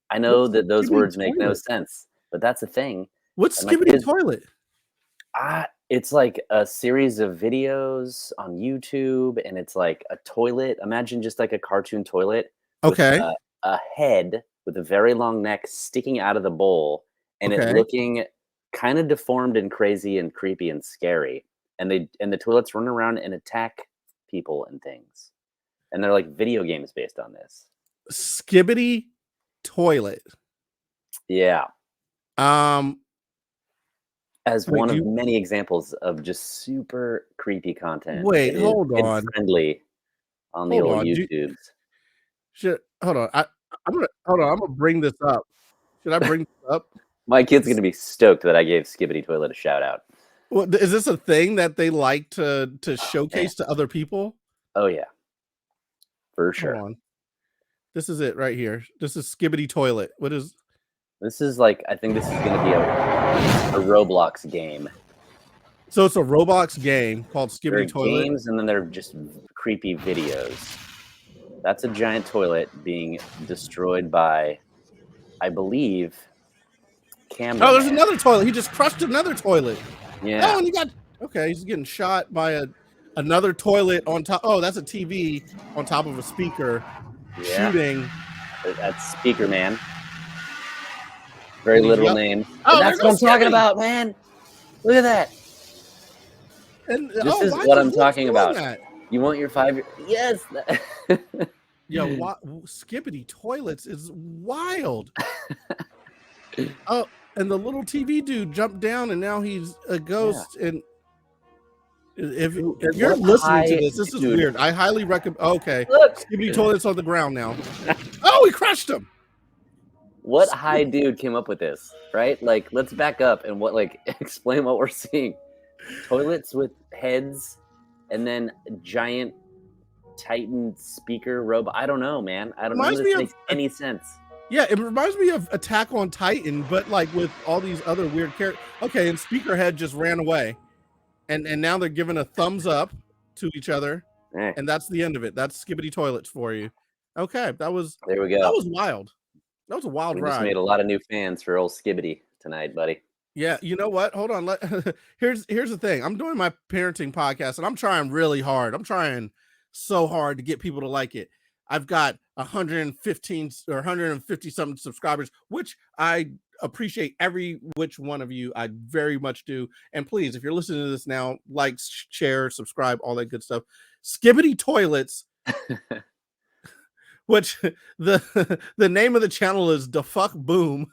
I know that those words make no sense, but that's a thing. What's skibbity toilet? It's like a series of videos on YouTube, and it's like a toilet. Imagine just like a cartoon toilet. Okay. With a head with a very long neck sticking out of the bowl, and it looking kind of deformed and crazy and creepy and scary. And the toilets run around and attack people and things. And they're like video games based on this. Skibbity toilet. Yeah. As one of many exampple of just super creepy content. Wait, hold on. Friendly on the old YouTubes. Hold on. I'm gonna bring this up. Should I bring this up? My kid's gonna be stoked that I gave Skibbity Toilet a shout out. Well, is this a thing that they like to showcase to other people? Oh yeah, for sure. Hold on. This is it right here. This is Skibbity Toilet. What is? This is like, I think this is gonna be a Roblox game. So it's a Roblox game called Skibbity Toilet. Games, and then they're just creepy videos. That's a giant toilet being destroyed by, I believe, Camden. Oh, there's another toilet. He just crushed another toilet. Yeah. Oh, and he's getting shot by another toilet on top. Oh, that's a TV on top of a speaker shooting. That's Speaker Man. Very literal name. Oh, that's what I'm talking about, man. Look at that. And this is what I'm talking about. You want your 5-year? Yes. Yo, Skibbity Toilets is wild. Oh, and the little TV dude jumped down, and now he's a ghost. Yeah. And if you're listening to this is weird. I highly recommend. Okay, look, Skibbity Toilet's on the ground now. Oh, he crushed him. What high dude came up with this? Right? Like, let's back up and explain what we're seeing. Toilets with heads. And then giant Titan speaker robot. I don't know, man. I don't know if this makes any sense. Yeah, it reminds me of Attack on Titan, but like with all these other weird characters. Okay, and Speakerhead just ran away. And now they're giving a thumbs up to each other. And that's the end of it. That's Skibbity Toilets for you. Okay, there we go. That was wild. That was a wild ride. Just made a lot of new fans for old Skibbity tonight, buddy. Yeah, you know what? Hold on. Here's the thing. I'm doing my parenting podcast, and I'm trying really hard. I'm trying so hard to get people to like it. I've got 115 or 150 something subscribers, which I appreciate every which one of you. I very much do. And please, if you're listening to this now, like, share, subscribe, all that good stuff. Skibbity Toilets, which the name of the channel is Da Fuck Boom.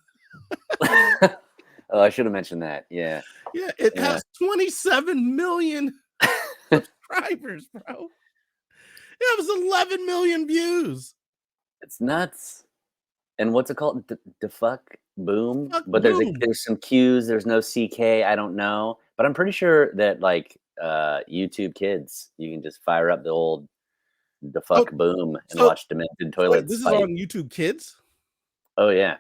Oh, I should have mentioned that. Yeah. Yeah, it has 27 million subscribers, bro. It was 11 million views. It's nuts. And what's it called? The fuck boom. But boom. There's some Q's. There's no CK. I don't know. But I'm pretty sure that like YouTube Kids, you can just fire up the old the fuck boom and watch demented toilets. Wait, this is on YouTube Kids? Oh yeah.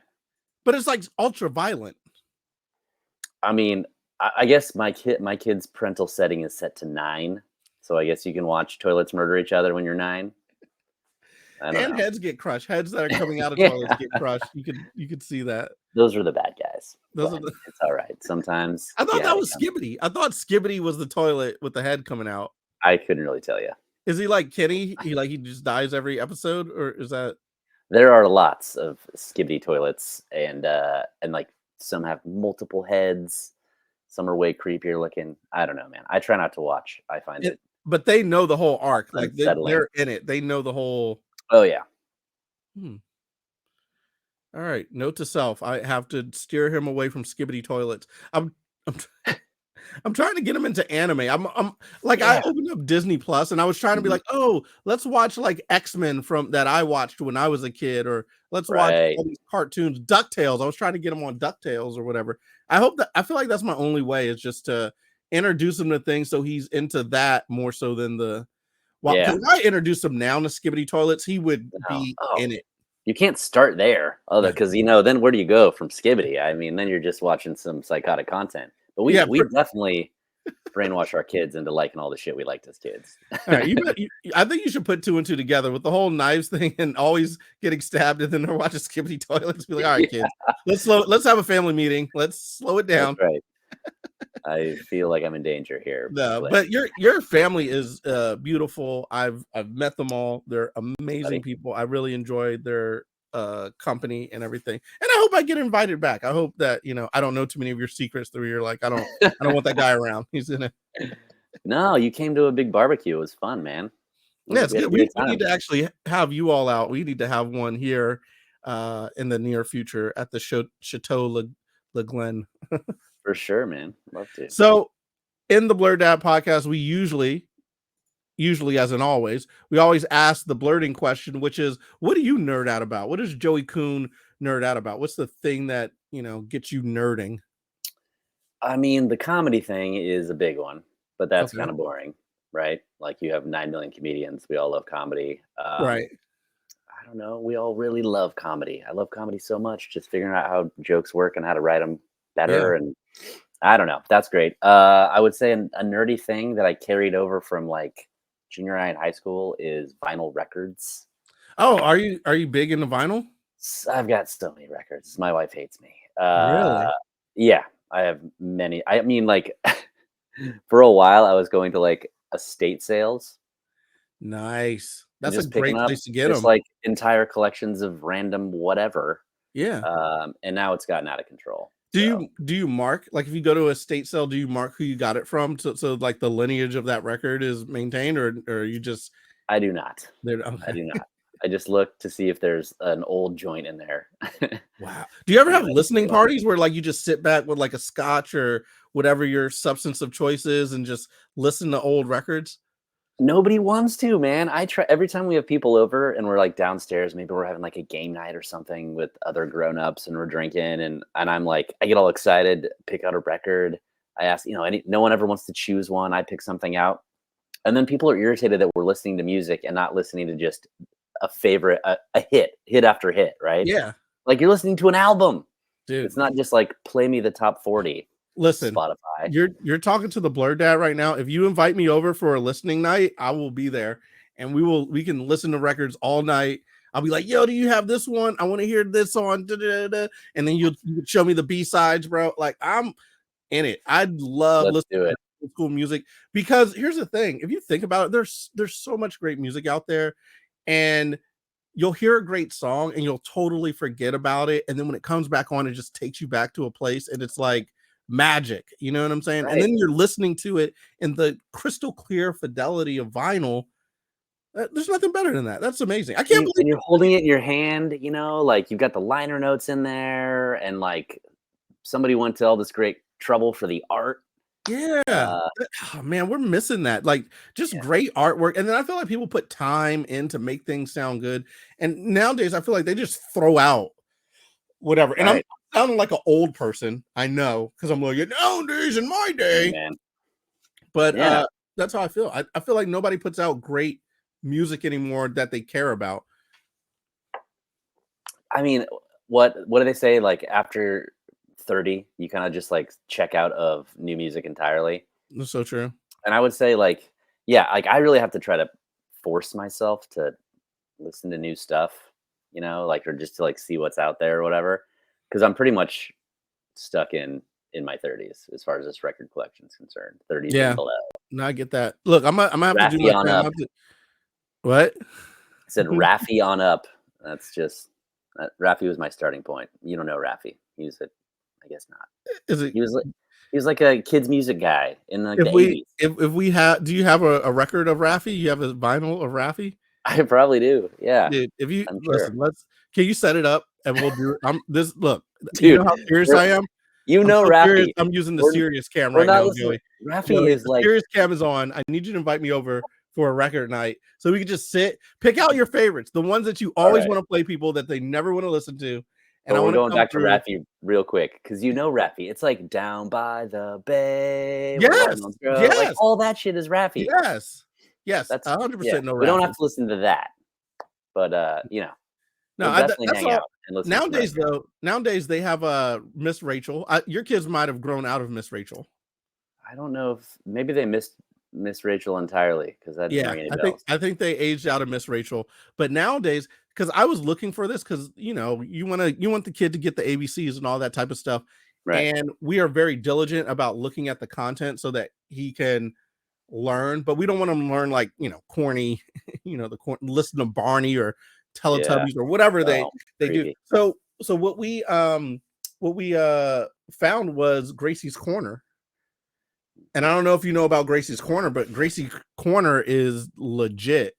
But it's like ultra violent. I mean, I guess my kid's parental setting is set to 9, so I guess you can watch toilets murder each other when you're 9. And heads get crushed. Heads that are coming out of toilets get crushed. You could see that. Those are the bad guys. It's all right. Sometimes I thought that was Skibbity. I thought Skibbity was the toilet with the head coming out. I couldn't really tell you. Is he like Kenny? He just dies every episode, or is that? There are lots of skibidi toilets, and like some have multiple heads. Some are way creepier looking. I don't know, man. I try not to watch. I find it But they know the whole arc. Like unsettling. they're in it. They know the whole. Oh yeah, Hmm. All right. Note to self: I have to steer him away from skibidi toilets. I'm I'm trying to get him into anime. I'm like I yeah, opened up Disney Plus and I was trying to be mhm, like, oh, let's watch like X-Men from that I watched when I was a kid, or let's watch right. all these cartoons, DuckTales. I was trying to get him on DuckTales or whatever. I feel like that's my only way is just to introduce him to things so he's into that more so than the because Yeah. if I introduce him now to skibidi toilets, he would No. be Oh, in it. you can't start there, other Yeah. because then where do you go from skibidi? I mean, then you're just watching some psychotic content. But we Yeah. we definitely brainwash our kids into liking all the shit we liked as kids. All right, I think you should put two and two together with the whole knives thing and always getting stabbed, and then they're watching skibidi toilets. Be like, all right, Yeah, kids, let's have a family meeting. Let's slow it that's down. right. I feel like I'm in danger here, No, but but your family is beautiful. I've met them all. They're amazing buddy. people. I really enjoyed their company and everything. And I hope I get invited back. I hope that I don't know too many of your secrets through you're like I don't want that guy around. He's in it. No, you came to a big barbecue. It was fun, man. Yeah, it's We had a good. We great need time. to actually have you all out. We need to have one here in the near future at the Chateau Le Glen. For sure, man. Love to. So in the Blerd Dad podcast, we usually as in always, we always ask the blerding question, which is, what do you nerd out about? What does Joey Coon nerd out about? What's the thing that gets you nerding? I mean, the comedy thing is a big one, but that's Okay. kind of boring, right? Like you have 9 million comedians. We all love comedy. Right. I don't know. We all really love comedy. I love comedy so much. Just figuring out how jokes work and how to write them Yeah. better. And I don't know. That's great. I would say a nerdy thing that I carried over from like junior high and high school is vinyl records. Oh, are you big into vinyl? I've got so many records. My wife hates me. Really? Yeah, I have many. I mean, like for a while, I was going to like estate sales Nice. and That's a just picking great up place to get just them. like entire collections of random whatever. Yeah. And now it's gotten out of control. Do So you mark, like, if you go to a state sale, do you mark who you got it from, so like the lineage of that record is maintained, or you just I do not. there? I Okay. do not. I just look to see if there's an old joint in there. Wow. Do you ever And have then I just pick listening 'em up. parties where like you just sit back with like a scotch or whatever your substance of choice is and just listen to old records? Nobody wants to, man. I try every time we have people over and we're like downstairs, maybe we're having like a game night or something with other grown-ups and we're drinking and I'm like, I get all excited, pick out a record. I ask, no one ever wants to choose one. I pick something out. And then people are irritated that we're listening to music and not listening to just a favorite, a hit after hit, right? Yeah, Like you're listening to an album. It's dude. not just like play me the top 40, Listen, Spotify. you're talking to the Blerd Dad right now. If you invite me over for a listening night, I will be there, and we can listen to records all night. I'll be like, "Yo, do you have this one? I want to hear this on." Da, da, da, da." And then you show me the B sides, bro. Like I'm in it. I love Let's listening do to it. old school music because here's the thing: if you think about it, there's so much great music out there, and you'll hear a great song and you'll totally forget about it. And then when it comes back on, it just takes you back to a place and it's like magic. You know what I'm saying? And Right. then you're listening to it in the crystal clear fidelity of vinyl. There's nothing better than that. That's amazing. I And can't believe you're holding it in your hand, like you've got the liner notes in there, and like somebody went to all this great trouble for the art. yeah. Uh, Oh, man, we're missing that. Like just yeah, great artwork. And then I feel like people put time in to make things sound good. And nowadays I feel like they just throw out whatever. And I'm right. sounding like an old person. I know because I'm like, nowadays in my Hey, day. man. But Yeah. that's how I feel. I feel like nobody puts out great music anymore that they care about. I mean, what do they say? Like after 30, you kind of just like check out of new music entirely. That's so true. And I would say like, yeah, like I really have to try to force myself to listen to new stuff, like or just to like see what's out there or whatever. Because I'm pretty much stuck in my 30s as far as this record collection is concerned. 30s and Yeah, below. no, I get that. Look, I'm gonna have to do Raffi my on thing. up. What? I said Raffi on up. That's just Raffi was my starting point. You don't know Raffi. I guess not. Is it He was like a kids music guy in like if the we 80s. if we have do you have a record of Raffi? You have a vinyl of Raffi? I probably do. Yeah, Dude, if you I'm sure. listen, can you set it up and we'll do it? Look, you know Dude, how serious we're- I am? you I'm know so serious. Raffi. I'm using the We're, serious cam we're right not now, listening. Joey. Raffi is The like serious cam is on. I need you to invite me over for a record night so we can just pick out your favorites, the ones that you always right. want to play people that they never want to listen to. And But I we're want to going come back to through. Raffi real quick because you know Raffi. It's like Down by the Bay. Where Yes, Watermelons Grow. Like yes, all that shit is Raffi. yes, That's 100% no We don't Raffi. have to listen to that, but No, we'll definitely that's hang all. out and listen. Nowadays they have Miss Rachel. Your kids might have grown out of Miss Rachel. I don't know if maybe they missed Miss Rachel entirely because that didn't Yeah, ring any bells. I think they aged out of Miss Rachel. But nowadays, because I was looking for this, because you want the kid to get the ABCs and all that type of stuff. Right. And we are very diligent about looking at the content so that he can learn, but we don't want him to learn like corny, listen to Barney or Teletubbies or whatever they do. Creepy. So what we found was Gracie's Corner. And I don't know if you know about Gracie's Corner, but Gracie's Corner is legit.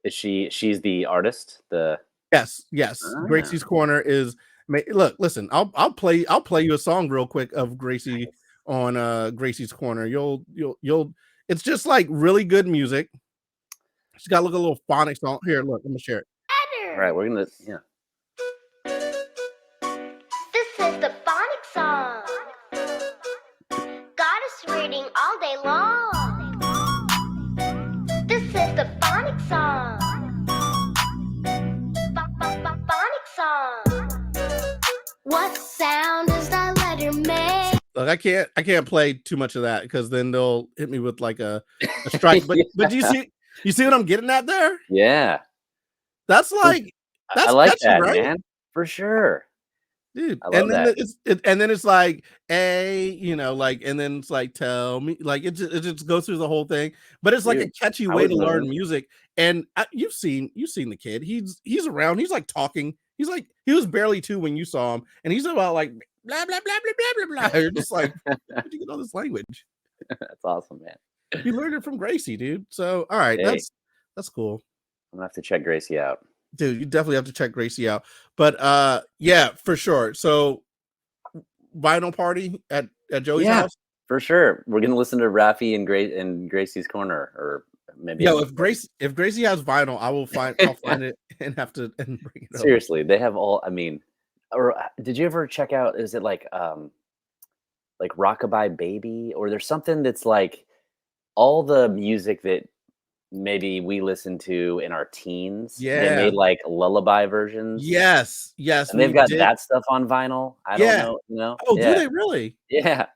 Is she's the artist? Yes. Gracie's Corner is listen, I'll play you a song real quick of Gracie on Gracie's Corner. You'll it's just like really good music. She's got a little phonics on here. Look, I'm gonna share it. All right, we're gonna This is the phonic song. Got us reading all day long. This is the phonic song. Phonic song. What sound does that letter make? Look, I can't play too much of that because then they'll hit me with like a strike. But but do you see what I'm getting at there? Yeah. That's like I like catchy, that, right? man. For sure. Dude, I love that. It's like and then it's like tell me, like it just goes through the whole thing, but it's like a catchy way to learn music. And you've seen the kid. He's around. He's like talking. He's like he was barely 2 when you saw him, and he's about like blah blah blah blah blah blah blah. You're just like, where did you get all this language? That's awesome, man. You learned it from Gracie, dude. So all right, Hey. that's cool. I'm gonna have to check Gracie out. Dude, you definitely have to check Gracie out. But yeah, for sure. So vinyl party at Joey's house? For sure. We're gonna listen to Raffi and Gracie's Corner, or maybe if Gracie has vinyl, I'll find it and bring it over. Seriously, they have all. I mean, or did you ever check out? Is it like Rockabye Baby, or there's something that's like all the music that maybe we listened to in our teens. Yeah, they made like lullaby versions. Yes, and they've got that stuff on vinyl. I don't know. Oh, do they really? Yeah.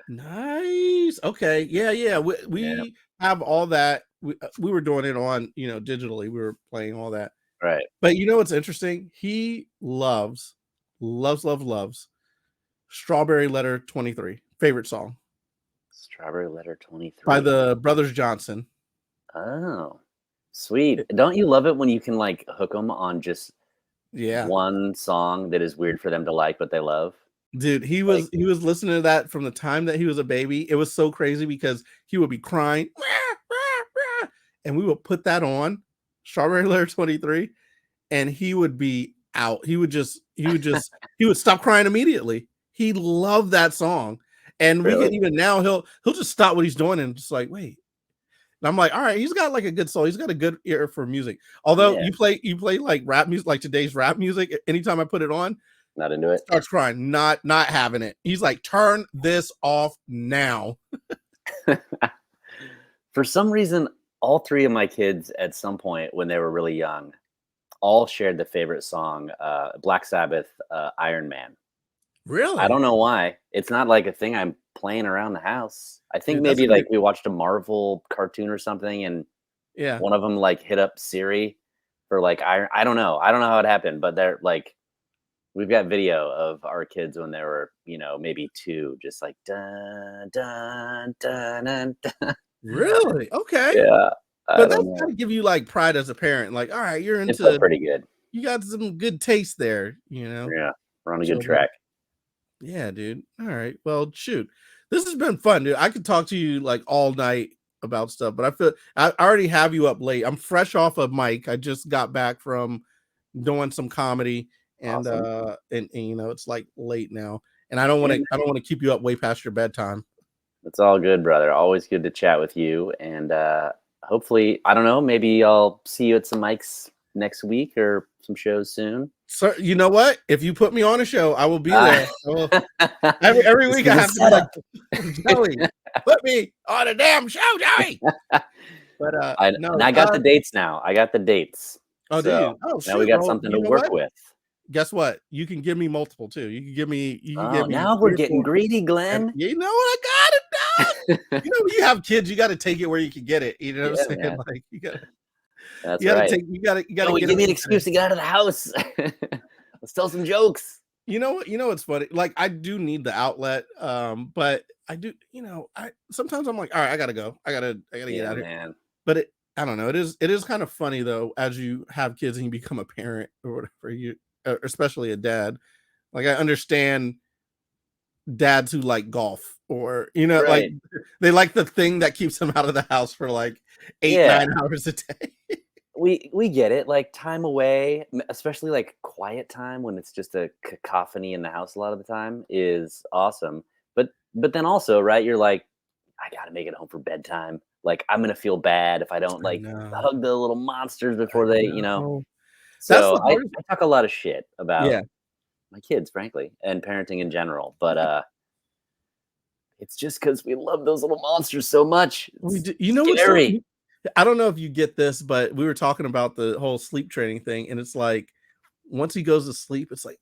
Nice. Okay. Yeah. We have all that. We were doing it on digitally. We were playing all that. Right. But you know what's interesting? He loves Strawberry Letter 23. Favorite song. Strawberry Letter 23 by the Brothers Johnson. Oh, sweet. Don't you love it when you can like hook them on just one song that is weird for them to like, but they love? Dude, he was listening to that from the time that he was a baby. It was so crazy because he would be crying, and we would put that on Strawberry Letter 23, and he would be out. He would stop crying immediately. He loved that song. And we can even now he'll just stop what he's doing and just like, wait. And I'm like, all right, he's got like a good soul. He's got a good ear for music. Although you play like rap music, like today's rap music. Anytime I put it on, not into it. Starts crying, not having it. He's like, turn this off now. For some reason, all 3 of my kids at some point when they were really young, all shared the favorite song, Black Sabbath, Iron Man. Really? I don't know why. It's not like a thing I'm playing around the house. I think maybe like we watched a Marvel cartoon or something, and one of them like hit up Siri for like I don't know how it happened, but they're like, we've got video of our kids when they were maybe 2, just like dun dun dun dun. Dun. Really? Okay. Yeah, But that's gotta give you like pride as a parent. Like, all right, you're It felt into pretty good. you got some good taste there, you know. Yeah, we're on a good Children. track. Yeah, dude. All right. Well, shoot. This has been fun, dude. I could talk to you like all night about stuff, but I feel I already have you up late. I'm fresh off of Mike. I just got back from doing some comedy and Awesome. and you know, it's like late now. And I don't want to keep you up way past your bedtime. It's all good, brother. Always good to chat with you. And hopefully, I don't know, maybe I'll see you at some mics next week or some shows soon. So you know what? If you put me on a show, I will be there. Every week I have to be like, Joey, put me on a damn show, Joey. But I got the dates now. I got the dates. Oh, do you? Oh, now we got something to work with. Guess what? You can give me multiple too. You can give me. Now we're getting greedy, Glenn. You know what? I got it done. You know, when you have kids, you got to take it where you can get it. You know what I'm saying? Man. Like you got. That's you gotta right. you gotta give me an excuse to get out of the house. Let's tell some jokes. You know what? You know what's funny? Like I do need the outlet, but I do. You know, I sometimes I'm like, all right, I gotta go. I gotta get out of here. But I don't know. It is kind of funny though, as you have kids and you become a parent or whatever. Especially a dad. Like I understand dads who like golf or like they like the thing that keeps them out of the house for like 8-9 hours a day. We get it, like time away, especially like quiet time when it's just a cacophony in the house a lot of the time is awesome. But then also, right, you're like, I gotta make it home for bedtime. Like I'm gonna feel bad if I don't like hug the little monsters before they, So I talk a lot of shit about my kids, frankly, and parenting in general. But it's just because we love those little monsters so much. You know what's scary. I don't know if you get this, but we were talking about the whole sleep training thing, and it's like once he goes to sleep, it's like,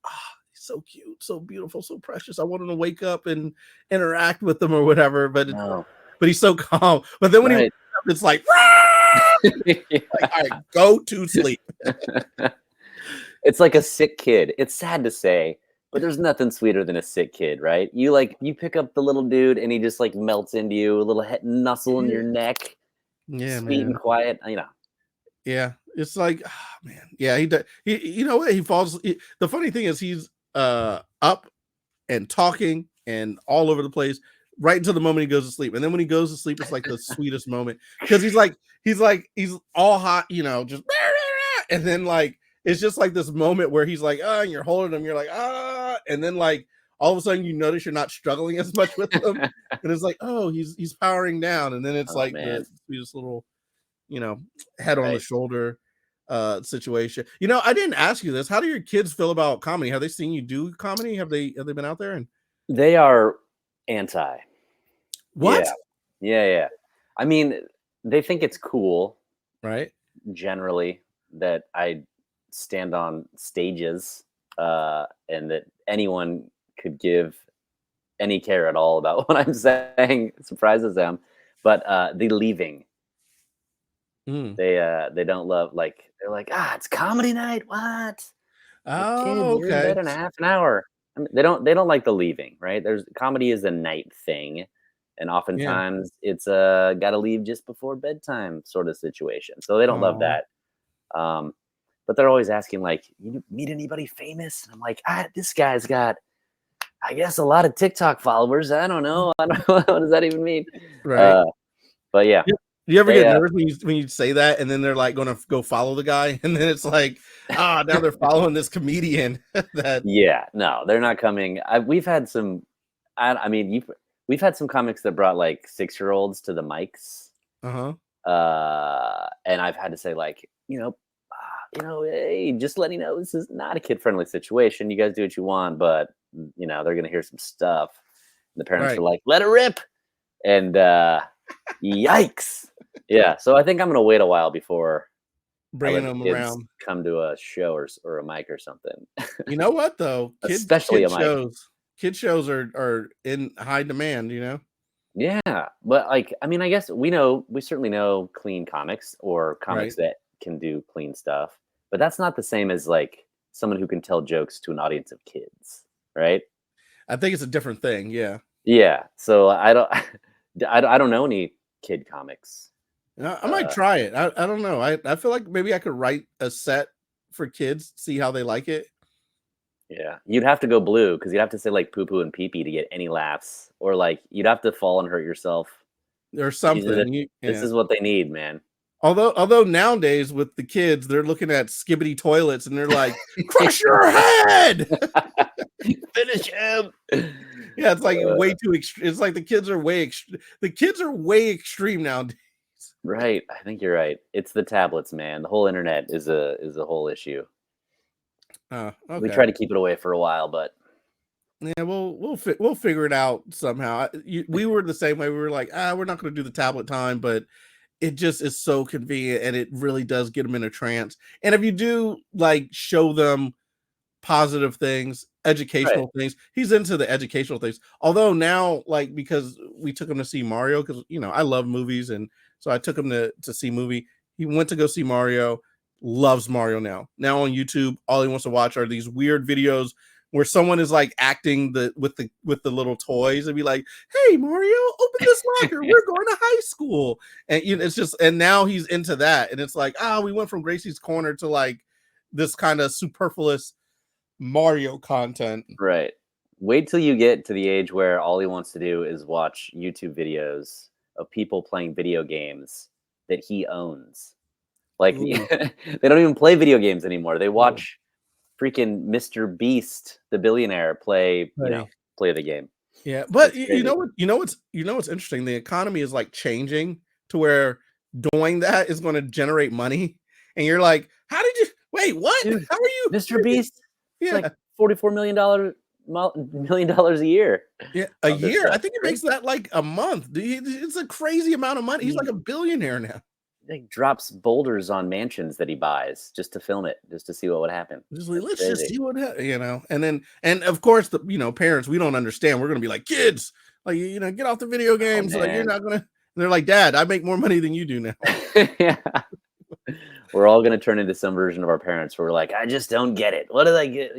he's so cute, so beautiful, so precious. I want him to wake up and interact with them or whatever, but he's so calm. But then when he wakes up, it's like, like, all right, go to sleep. It's like a sick kid. It's sad to say, but there's nothing sweeter than a sick kid, right? You pick up the little dude and he just like melts into you, a little head nuzzle in your neck. Yeah, sweet and quiet, Yeah, it's like, man. Yeah, he you know what? He falls. The funny thing is he's up and talking and all over the place right until the moment he goes to sleep. And then when he goes to sleep, it's like the sweetest moment because he's all hot, just and then like it's just like this moment where he's like, and you're holding him, you're like, and then like all of a sudden you notice you're not struggling as much with him, and it's like, oh, he's powering down, and then it's like the sweetest little, head on the shoulder situation. I didn't ask you this. How do your kids feel about comedy? Have they seen you do comedy? Have they been out there? And they are anti. What? Yeah. I mean, they think it's cool, right? Generally, that I stand on stages and that anyone could give any care at all about what I'm saying. It surprises them. But the leaving. They don't love, like, they're like, it's comedy night. What? Oh, okay. You're in bed in a half an hour. I mean, they don't like the leaving, right? Comedy is a night thing, and oftentimes it's gotta leave just before bedtime sort of situation. So they don't love that. But they're always asking, like, you meet anybody famous? And I'm like, this guy's got, I guess, a lot of TikTok followers. I don't know. What does that even mean? Right. But yeah. Do you ever get nervous when you say that, and then they're like going to go follow the guy, and then it's like, now they're following this comedian? No, they're not coming. We've had some. We've had some comics that brought like 6-year-olds to the mics. And I've had to say, like, hey, just letting you know, this is not a kid-friendly situation. You guys do what you want, but they're gonna hear some stuff. And the parents are like, let it rip, and yikes. Yeah, so I think I'm gonna wait a while before bringing them around, come to a show or a mic or something. You know what though? Especially kid shows are in high demand. Yeah, but like, I mean, I guess we certainly know clean comics or comics that can do clean stuff, but that's not the same as like someone who can tell jokes to an audience of kids, right? I think it's a different thing. Yeah. So I don't know any kid comics. I might try it. I don't know. I feel like maybe I could write a set for kids, see how they like it. Yeah, you'd have to go blue because you'd have to say like poo poo and pee pee to get any laughs, or like you'd have to fall and hurt yourself. Or These are something. This is what they need, man. Although nowadays with the kids, they're looking at skibbity toilets and they're like, crush your head. Finish him. Yeah, it's like way too extreme. It's like the kids are way extreme nowadays. Right. I think you're right. It's the tablets, man. The whole internet is a whole issue. Okay. We tried to keep it away for a while, but yeah, we'll figure it out somehow. We were the same way. We were like, we're not going to do the tablet time, but it just is so convenient, and it really does get them in a trance. And if you do like show them positive things, educational things, he's into the educational things. Although now, like, because we took him to see Mario, because I love movies, and so I took him to see movie. He went to go see Mario, loves Mario now. Now on YouTube, all he wants to watch are these weird videos where someone is like acting with the little toys and be like, hey Mario, open this locker, we're going to high school. And it's just, and now he's into that, and it's like, we went from Gracie's Corner to like this kind of superfluous Mario content. Right. Wait till you get to the age where all he wants to do is watch YouTube videos of people playing video games that he owns. Like they don't even play video games anymore. They watch freaking Mr. Beast, the billionaire, play the game. Yeah, but you know what's interesting? The economy is like changing to where doing that is going to generate money, and you're like, how did you wait? What? Dude, how are you, Mr. Beast? Yeah, it's like $44 million a year. Yeah, a year. I think it makes that like a month. It's a crazy amount of money. He's like a billionaire now. He drops boulders on mansions that he buys just to film it, just to see what would happen. Let's just see what and of course the parents, we don't understand. We're gonna be like, kids, like get off the video games. Like you're not gonna. And they're like, Dad, I make more money than you do now. Yeah. We're all gonna turn into some version of our parents where we're like, I just don't get it. What did I get?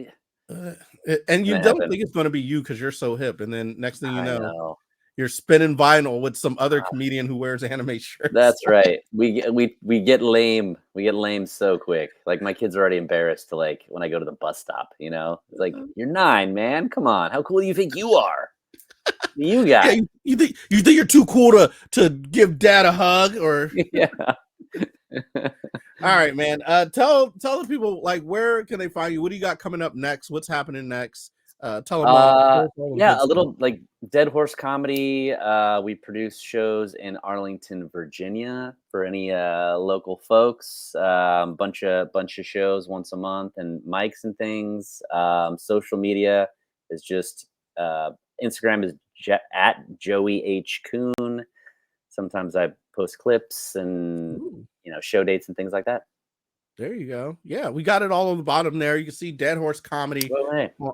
And you don't think it's gonna be you because you're so hip, and then next thing you know. You're spinning vinyl with some other comedian who wears anime shirts. That's right. We get lame. We get lame so quick. Like my kids are already embarrassed to like when I go to the bus stop. It's like, you're 9, man. Come on. How cool do you think you are? You got. Yeah, you think you're too cool to give Dad a hug or? Yeah. All right, man. Tell the people, like, where can they find you? What do you got coming up next? What's happening next? Tell them. A little like Dead Horse Comedy. We produce shows in Arlington, Virginia for any local folks. Bunch of shows once a month and mics and things. Social media is just Instagram is at Joey H. Coon. Sometimes I post clips and show dates and things like that. There you go. Yeah, we got it all on the bottom there. You can see Dead Horse Comedy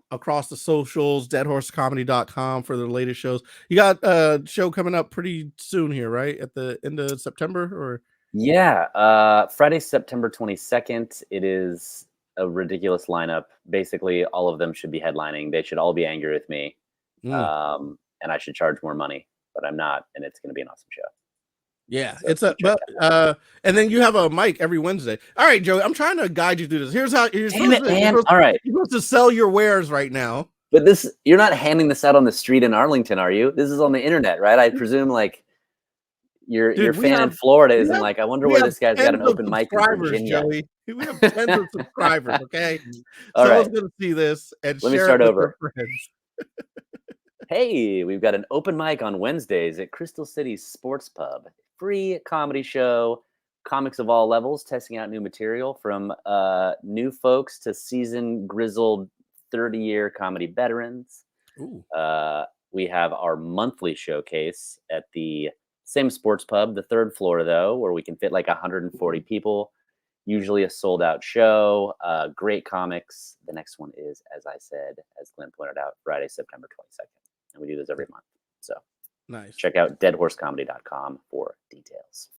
across the socials, deadhorsecomedy.com for the latest shows. You got a show coming up pretty soon here, right? At the end of September or? Yeah, Friday, September 22nd. It is a ridiculous lineup. Basically, all of them should be headlining. They should all be angry with me. And I should charge more money, but I'm not. And it's going to be an awesome show. Yeah, so and then you have a mic every Wednesday. All right, Joey, I'm trying to guide you through this. Here's how you're supposed to sell your wares right now. But you're not handing this out on the street in Arlington, are you? This is on the internet, right? I presume like your fan in Florida isn't like, I wonder where this guy's got an open mic in Virginia. Joey. We have tens of subscribers, okay? Someone's gonna see this and let me start over. Hey, we've got an open mic on Wednesdays at Crystal City Sports Pub. Free comedy show, comics of all levels, testing out new material from new folks to seasoned, grizzled, 30-year comedy veterans. We have our monthly showcase at the same sports pub, the third floor, though, where we can fit like 140 people. Usually a sold-out show. Great comics. The next one is, as I said, as Glenn pointed out, Friday, September 22nd. And we do this every month. So nice. Check out deadhorsecomedy.com for details.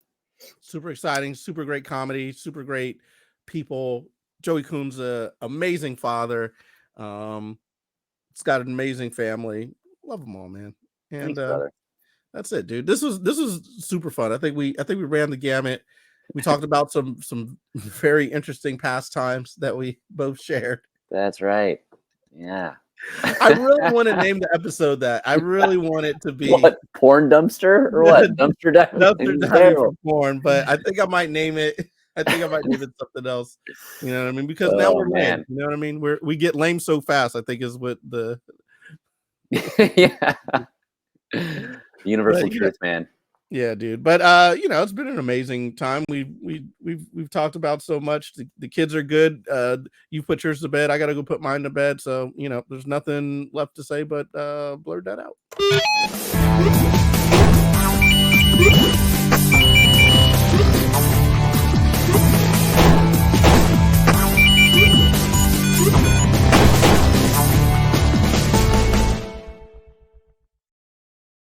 Super exciting, super great comedy, super great people. Joey Coon's an amazing father. It's got an amazing family. Love them all, man. And thanks, brother. That's it, dude. This was super fun. I think we ran the gamut. We talked about some very interesting pastimes that we both shared. That's right. Yeah. I really want to name the episode that. I really want it to be what, porn dumpster or what? Dumpster diving. Dumpster diving for porn, but I think I might name it. I think I might name it something else. You know what I mean? Because now we're lame. You know what I mean? We get lame so fast. I think is what the yeah. Universal truth, man. Yeah, dude. But you know, it's been an amazing time. We've talked about so much. The kids are good. You put yours to bed. I gotta go put mine to bed. So, you know, there's nothing left to say but blerd that out.